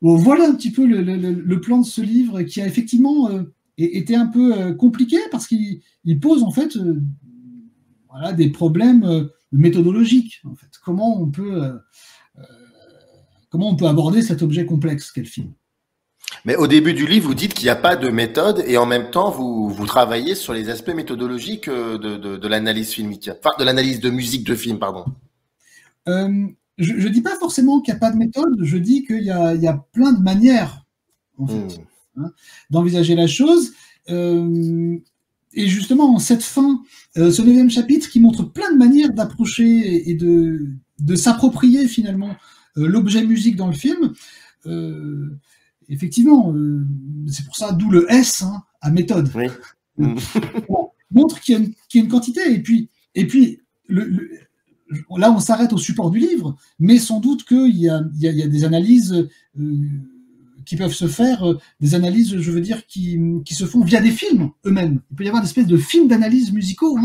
Bon, voilà un petit peu le plan de ce livre qui a effectivement été un peu compliqué parce qu'il pose en fait des problèmes méthodologiques. En fait. Comment on peut aborder cet objet complexe qu'est le film. Mais au début du livre, vous dites qu'il n'y a pas de méthode et en même temps, vous travaillez sur les aspects méthodologiques de l'analyse filmique, enfin de l'analyse de musique de film, pardon. Je ne dis pas forcément qu'il n'y a pas de méthode, je dis qu'il y a plein de manières en fait, d'envisager la chose. Et justement, en cette fin, ce 9e chapitre qui montre plein de manières d'approcher et de s'approprier finalement l'objet musique dans le film, effectivement, c'est pour ça, d'où le S à méthode. Oui. Montre qu'il y a une quantité, et puis là on s'arrête au support du livre, mais sans doute qu'il y a des analyses qui peuvent se faire, des analyses, je veux dire, qui se font via des films eux-mêmes. Il peut y avoir des espèces de films d'analyse musicaux.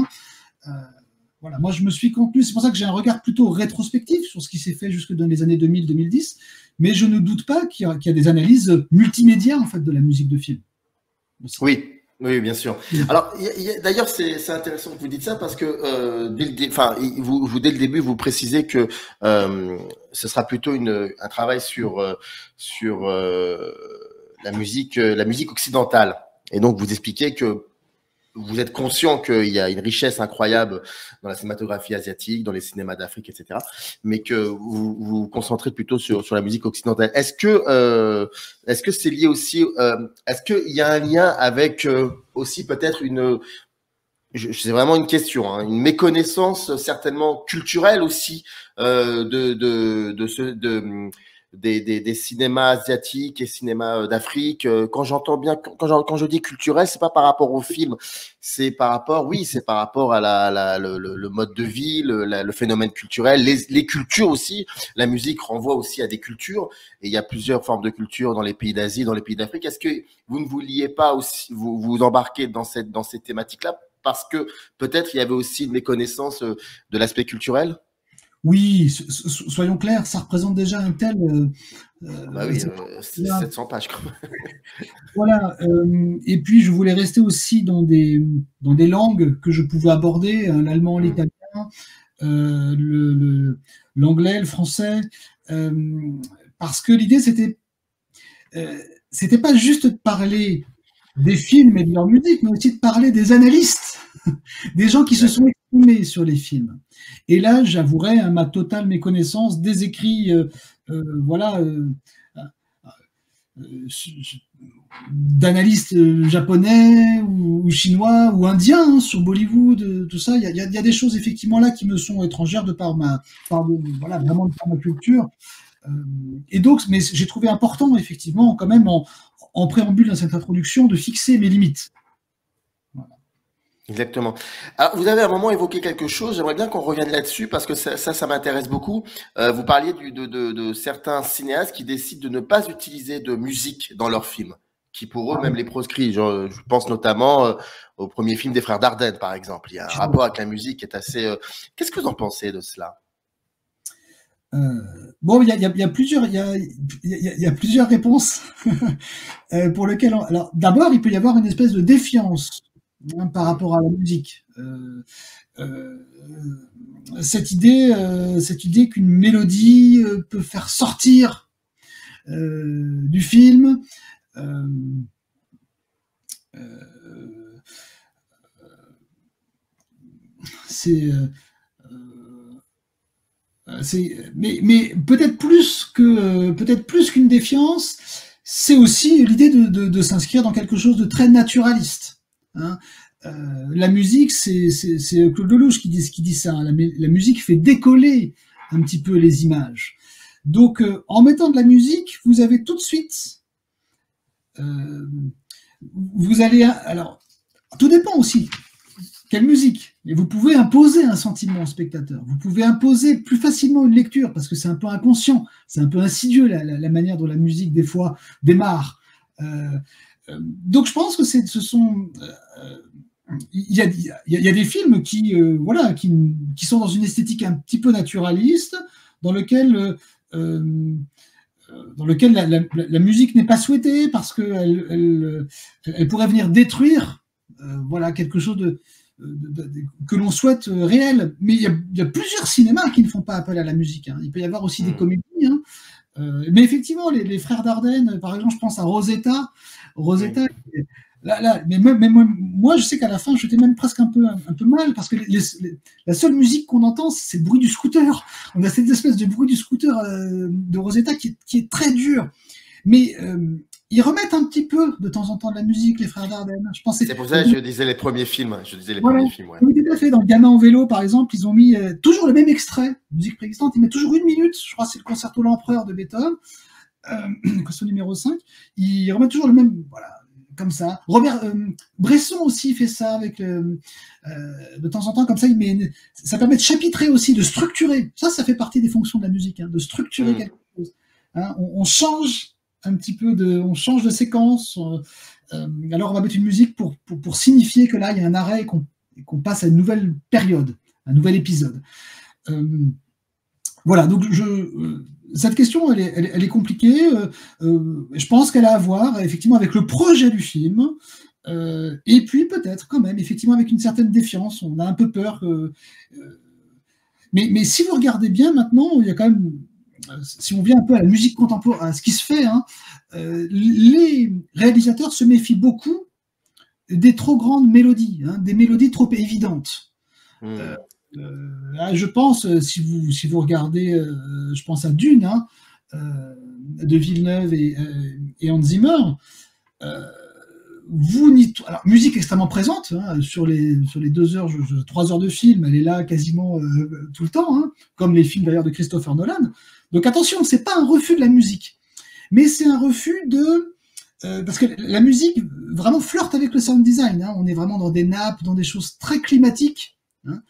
Voilà, moi je me suis contenu, c'est pour ça que j'ai un regard plutôt rétrospectif sur ce qui s'est fait jusque dans les années 2000-2010, mais je ne doute pas qu'il y a des analyses multimédia en fait de la musique de film. Oui, Oui, bien sûr. Alors, d'ailleurs, c'est intéressant que vous dites ça parce que dès le début, vous précisez que ce sera plutôt un travail sur la musique occidentale. Et donc, vous expliquez que vous êtes conscient qu'il y a une richesse incroyable dans la cinématographie asiatique, dans les cinémas d'Afrique, etc., mais que vous vous concentrez plutôt sur la musique occidentale. Est-ce que c'est lié aussi, est-ce qu'il y a un lien avec aussi peut-être c'est vraiment une question, hein, une méconnaissance certainement culturelle aussi des cinémas asiatiques et cinémas d'Afrique. Quand j'entends bien, quand je dis culturel, c'est pas par rapport au film, c'est par rapport à le mode de vie, le phénomène culturel, les cultures aussi. La musique renvoie aussi à des cultures, et il y a plusieurs formes de cultures dans les pays d'Asie, dans les pays d'Afrique. Est-ce que vous ne vous liez pas aussi, vous embarquez dans ces thématiques-là parce que peut-être il y avait aussi une méconnaissance de l'aspect culturel? Oui, soyons clairs, ça représente déjà un tel. Bah oui, 700 pages quand même. Voilà. Et puis, je voulais rester aussi dans des langues que je pouvais aborder, l'allemand, l'italien, l'anglais, le français, parce que l'idée, c'était pas juste de parler des films et de leur musique, mais aussi de parler des analystes, des gens qui se sont exprimés sur les films. Et là, j'avouerai ma totale méconnaissance des écrits, d'analystes japonais ou chinois ou indiens sur Bollywood, tout ça. Il y a des choses effectivement là qui me sont étrangères vraiment de par ma culture. Et donc, mais j'ai trouvé important effectivement quand même en préambule dans cette introduction de fixer mes limites. Voilà. Exactement. Alors, vous avez à un moment évoqué quelque chose, j'aimerais bien qu'on revienne là-dessus parce que ça m'intéresse beaucoup. Vous parliez de certains cinéastes qui décident de ne pas utiliser de musique dans leurs films, qui pour eux même les proscrit. Je pense notamment au premier film des Frères Dardenne, par exemple. Il y a un rapport avec la musique qui est assez... Qu'est-ce que vous en pensez de cela? Bon, il y a plusieurs réponses pour lesquelles. Alors, d'abord, il peut y avoir une espèce de défiance par rapport à la musique. Cette idée qu'une mélodie peut faire sortir du film. Mais peut-être plus qu'une défiance, c'est aussi l'idée de s'inscrire dans quelque chose de très naturaliste. Hein. La musique, c'est Claude Lelouch qui dit ça. Hein. La musique fait décoller un petit peu les images. Donc, en mettant de la musique, vous avez tout de suite, vous allez, alors, tout dépend aussi. Quelle musique? Et vous pouvez imposer un sentiment au spectateur. Vous pouvez imposer plus facilement une lecture parce que c'est un peu inconscient, c'est un peu insidieux la manière dont la musique des fois démarre. Donc je pense que il y a des films qui sont dans une esthétique un petit peu naturaliste, dans lequel la musique n'est pas souhaitée parce que elle pourrait venir détruire quelque chose que l'on souhaite réel. Mais il y a plusieurs cinémas qui ne font pas appel à la musique. Hein. Il peut y avoir aussi des comédies. Hein. Mais effectivement, les Frères Dardenne, par exemple, je pense à Rosetta. Rosetta, mais moi, je sais qu'à la fin, j'étais même presque un peu mal parce que la seule musique qu'on entend, c'est le bruit du scooter. On a cette espèce de bruit du scooter de Rosetta qui est très dur. Mais ils remettent un petit peu de temps en temps de la musique, les Frères Dardenne. C'est pour ça que je disais les premiers films. Ouais. Oui, tout à fait. Dans Le Gamin en vélo, par exemple, ils ont mis toujours le même extrait, musique préexistante. Ils mettent toujours 1 minute. Je crois que c'est le concerto L'Empereur de Beethoven, concerto numéro 5. Ils remettent toujours le même, comme ça. Bresson aussi fait ça avec de temps en temps, comme ça. Ça permet de chapitrer aussi, de structurer. Ça fait partie des fonctions de la musique, hein, de structurer quelque chose. Hein, on change un petit peu on change de séquence. Alors on va mettre une musique pour signifier que là il y a un arrêt et qu'on passe à une nouvelle période, un nouvel épisode. Donc cette question elle est compliquée. Je pense qu'elle a à voir effectivement avec le projet du film. Et puis peut-être quand même, effectivement, avec une certaine défiance, on a un peu peur que... mais si vous regardez bien maintenant, il y a quand même, si on vient un peu à la musique contemporaine, à ce qui se fait, hein, les réalisateurs se méfient beaucoup des trop grandes mélodies, hein, des mélodies trop évidentes. Là, je pense, si vous regardez, je pense à Dune, hein, de Villeneuve et Hans Zimmer, alors, musique extrêmement présente, hein, sur les 2 heures, 3 heures de film, elle est là quasiment tout le temps, hein, comme les films d'ailleurs de Christopher Nolan. Donc attention, c'est pas un refus de la musique, mais c'est un refus de... parce que la musique vraiment flirte avec le sound design, hein, on est vraiment dans des nappes, dans des choses très climatiques, hein.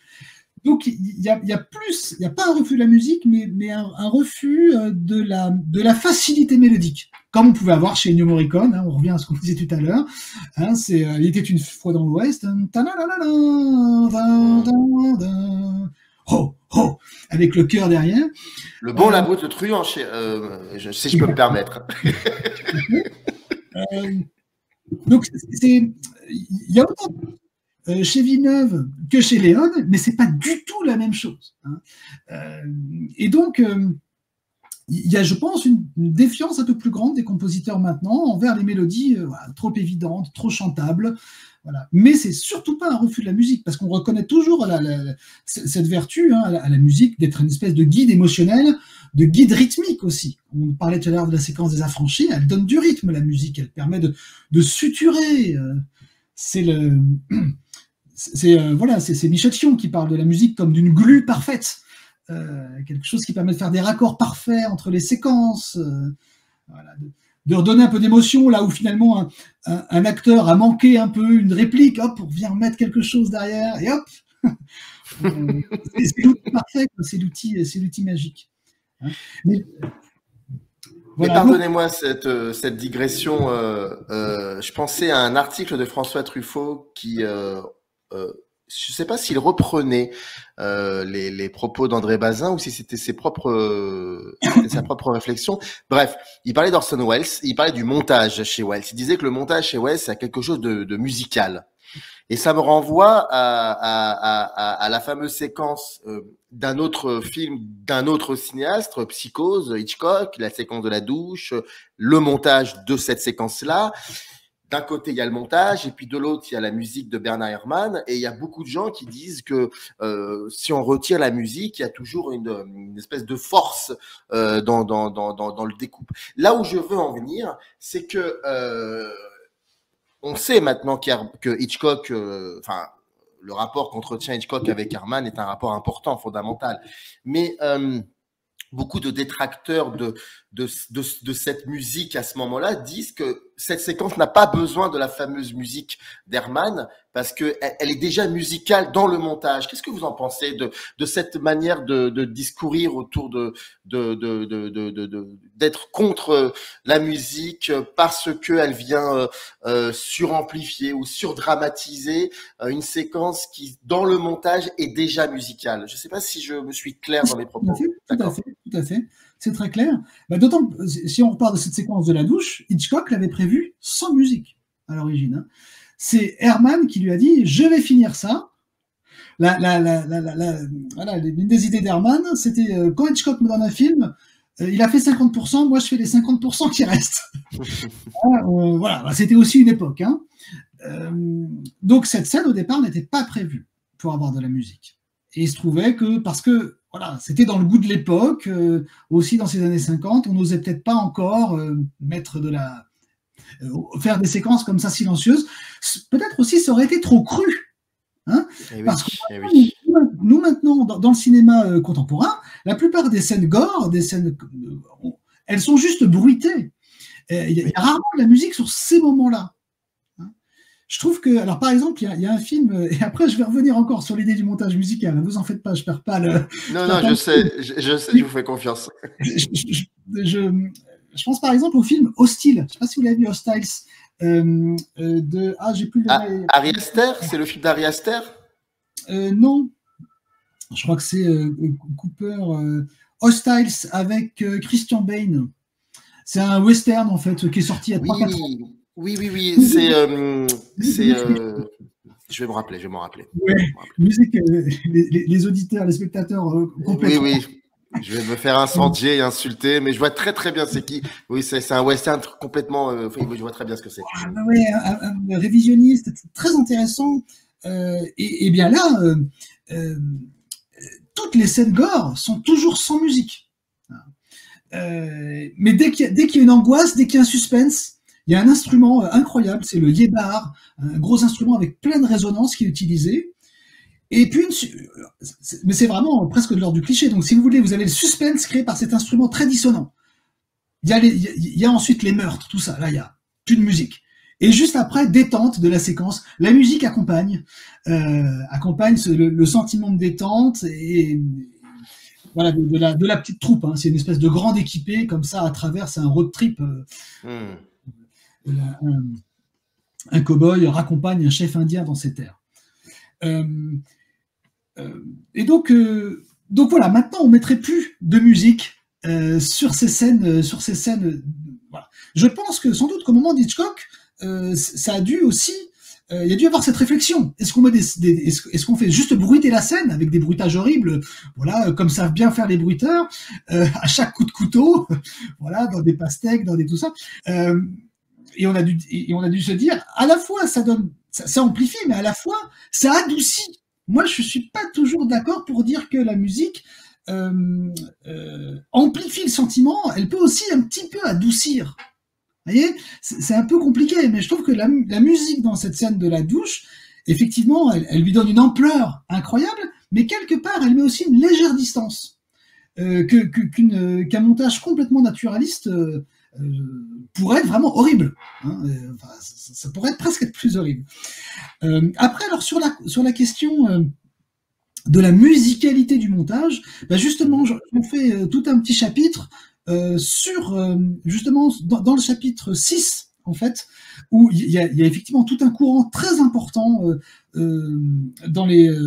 Donc il y a plus, il n'y a pas un refus de la musique, mais un refus de la facilité mélodique, comme on pouvait avoir chez Ennio Morricone, hein, on revient à ce qu'on disait tout à l'heure, hein, il était une fois dans l'Ouest, ho, ho, avec le chœur derrière. Le bon, la brute, le truand, si je peux me permettre. Donc il y a autant chez Villeneuve que chez Léon, mais c'est pas du tout la même chose, hein. Et donc, il y a, je pense, une défiance un peu plus grande des compositeurs maintenant envers les mélodies voilà, trop évidentes, trop chantables. Voilà. Mais c'est surtout pas un refus de la musique, parce qu'on reconnaît toujours cette vertu, hein, à la musique d'être une espèce de guide émotionnel, de guide rythmique aussi. On parlait tout à l'heure de la séquence des Affranchis, elle donne du rythme, la musique, elle permet de suturer. C'est Michel Chion qui parle de la musique comme d'une glu parfaite, quelque chose qui permet de faire des raccords parfaits entre les séquences, voilà, de redonner un peu d'émotion là où finalement un acteur a manqué un peu une réplique, hop, on vient remettre quelque chose derrière et hop, c'est l'outil parfait, c'est l'outil magique. Hein. Mais pardonnez-moi cette digression. Je pensais à un article de François Truffaut qui, je ne sais pas s'il reprenait les propos d'André Bazin ou si c'était sa propre réflexion. Bref, il parlait d'Orson Welles, il parlait du montage chez Welles. Il disait que le montage chez Welles, c'est quelque chose de musical. Et ça me renvoie à la fameuse séquence d'un autre film, d'un autre cinéaste, Psychose, Hitchcock, la séquence de la douche, le montage de cette séquence-là. D'un côté, il y a le montage, et puis de l'autre, il y a la musique de Bernard Herrmann. Et il y a beaucoup de gens qui disent que si on retire la musique, il y a toujours une espèce de force dans le découpe. Là où je veux en venir, c'est que on sait maintenant que Hitchcock, le rapport qu'entretient Hitchcock avec Herrmann est un rapport important, fondamental. Mais beaucoup de détracteurs de cette musique à ce moment-là disent que cette séquence n'a pas besoin de la fameuse musique d'Herrmann parce qu'elle est déjà musicale dans le montage. Qu'est-ce que vous en pensez de cette manière de discourir autour d'être contre la musique parce qu'elle vient suramplifier ou surdramatiser une séquence qui, dans le montage, est déjà musicale? Je ne sais pas si je me suis clair dans mes propos. Tout à fait. C'est très clair. D'autant que si on repart de cette séquence de la douche, Hitchcock l'avait prévu sans musique à l'origine, hein. C'est Herrmann qui lui a dit « Je vais finir ça ». L'une des idées d'Herrmann, c'était quand Hitchcock me donne un film, il a fait 50%, moi je fais les 50% qui restent. Voilà, c'était aussi une époque, hein. Donc cette scène au départ n'était pas prévue pour avoir de la musique. Et il se trouvait que, parce que voilà, c'était dans le goût de l'époque, aussi dans ces années 50, on n'osait peut-être pas encore faire des séquences comme ça silencieuses. Peut-être aussi ça aurait été trop cru. Hein, parce que nous maintenant, dans le cinéma contemporain, la plupart des scènes gore, elles sont juste bruitées. Il y a rarement de la musique sur ces moments-là. Je trouve que, alors par exemple, il y a un film, et après je vais revenir encore sur l'idée du montage musical, ne vous en faites pas, je perds pas le... Non, je sais, je vous fais confiance. Je pense par exemple au film Hostile, je ne sais pas si vous l'avez vu, Hostiles, j'ai plus le... Ari Aster, c'est le film d'Ari Aster? Non, je crois que c'est Cooper, Hostiles avec Christian Bale. C'est un western en fait qui est sorti il y a 3-4 ans. Oui, je vais me rappeler, je vais m'en rappeler. Ouais, musique, les auditeurs, les spectateurs complètement. Oui, je vais me faire incendier et insulter, mais je vois très très bien c'est qui. Oui, c'est un western complètement. Je vois très bien ce que c'est. Ouais, un révisionniste très intéressant. Et bien là, toutes les scènes gore sont toujours sans musique. Mais dès qu'il y a une angoisse, dès qu'il y a un suspense, il y a un instrument incroyable, c'est le yebar, un gros instrument avec plein de résonances qui est utilisé. Et puis, mais c'est vraiment presque de l'ordre du cliché. Donc, si vous voulez, vous avez le suspense créé par cet instrument très dissonant. Il y a ensuite les meurtres, tout ça. Là, il y a plus de musique. Et juste après, détente de la séquence. La musique accompagne le sentiment de détente et voilà, de la petite troupe. Hein. C'est une espèce de grande équipée comme ça à travers. C'est un road trip. Un cow-boy raccompagne un chef indien dans ses terres. Et donc voilà, maintenant on mettrait plus de musique sur ces scènes. Voilà. Je pense que sans doute qu'au moment d'Hitchcock, ça a dû aussi, il y a dû y avoir cette réflexion. Est-ce qu'on met est-ce qu'on fait juste bruiter la scène avec des bruitages horribles, voilà, comme savent bien faire les bruiteurs, à chaque coup de couteau, voilà, dans des pastèques, dans des tout ça. Et on a dû se dire, à la fois ça amplifie, mais à la fois ça adoucit. Moi, je suis pas toujours d'accord pour dire que la musique amplifie le sentiment. Elle peut aussi un petit peu adoucir. Vous voyez, c'est un peu compliqué, mais je trouve que la musique dans cette scène de la douche, effectivement, elle lui donne une ampleur incroyable, mais quelque part, elle met aussi une légère distance qu'un montage complètement naturaliste pourrait être vraiment horrible. Hein, ça pourrait presque être plus horrible. Après, alors sur la question de la musicalité du montage, justement, j'en fais tout un petit chapitre sur justement dans le chapitre 6, en fait, où il y a effectivement tout un courant très important dans les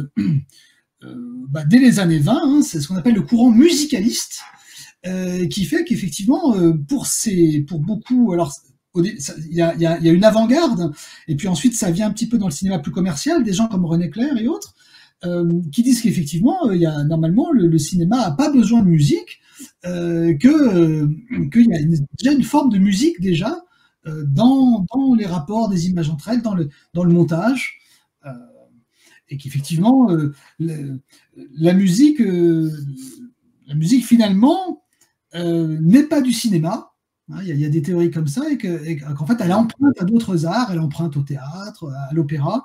dès les années 20, hein, c'est ce qu'on appelle le courant musicaliste. Qui fait qu'effectivement, pour beaucoup, alors il y a une avant-garde, et puis ensuite ça vient un petit peu dans le cinéma plus commercial, des gens comme René Clair et autres, qui disent qu'effectivement, il y a normalement le cinéma a pas besoin de musique, qu'il y a déjà une forme de musique déjà dans les rapports des images entre elles, dans le montage. Et qu'effectivement, la musique finalement n'est pas du cinéma. Il y a des théories comme ça, et qu'en fait, elle emprunte à d'autres arts, elle emprunte au théâtre, à l'opéra.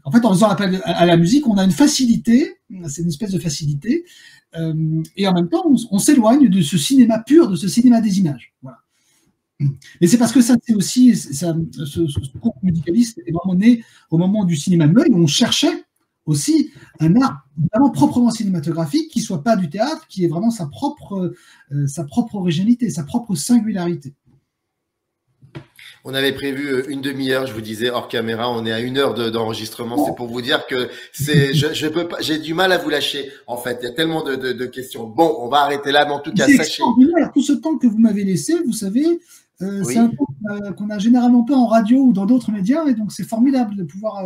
En fait, en faisant appel à la musique, on a une facilité, c'est une espèce de facilité, et en même temps, on s'éloigne de ce cinéma pur, de ce cinéma des images. Voilà. Mais c'est parce que ça, c'est aussi, ce courant musicaliste est vraiment né au moment du cinéma muet, où on cherchait aussi un art vraiment proprement cinématographique qui soit pas du théâtre, qui est vraiment sa propre originalité, sa propre singularité. On avait prévu une demi-heure, je vous disais, hors caméra, on est à 1 heure d'enregistrement. C'est pour vous dire que je peux pas, j'ai du mal à vous lâcher. En fait, il y a tellement de questions. Bon, on va arrêter là, mais en tout cas, sachez. Tout ce temps que vous m'avez laissé, vous savez, oui. C'est un temps qu'on a généralement pas en radio ou dans d'autres médias, et donc c'est formidable de pouvoir,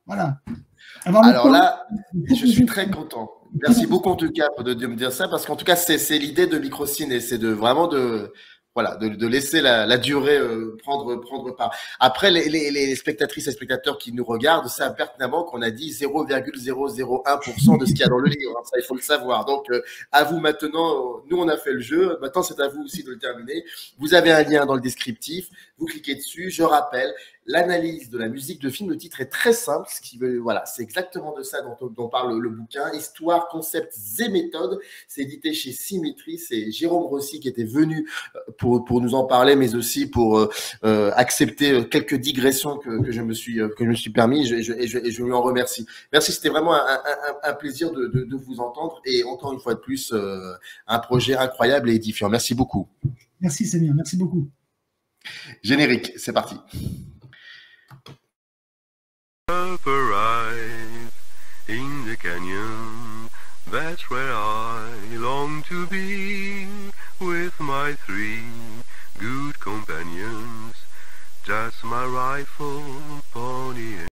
voilà. Alors là, je suis très content. Merci beaucoup en tout cas de me dire ça, parce qu'en tout cas, c'est l'idée de Microciné, c'est de vraiment de laisser la durée prendre part. Après, les spectatrices et spectateurs qui nous regardent savent pertinemment qu'on a dit 0,001% de ce qu'il y a dans le livre. Hein, ça, il faut le savoir. Donc, à vous maintenant. Nous, on a fait le jeu. Maintenant, c'est à vous aussi de le terminer. Vous avez un lien dans le descriptif. Vous cliquez dessus. Je rappelle l'analyse de la musique de film. Le titre est très simple. Voilà, c'est exactement de ça dont parle le bouquin. Histoire, concepts et méthodes. C'est édité chez Symétrie. C'est Jérôme Rossi qui était venu pour nous en parler, mais aussi pour accepter quelques digressions que je me suis permis, et je lui en remercie. Merci, c'était vraiment un plaisir de vous entendre, et encore une fois de plus, un projet incroyable et édifiant. Merci beaucoup. Merci Samir, merci beaucoup. Générique, c'est parti. In the canyon, that's where I long to be, with my 3 good companions, just my rifle, pony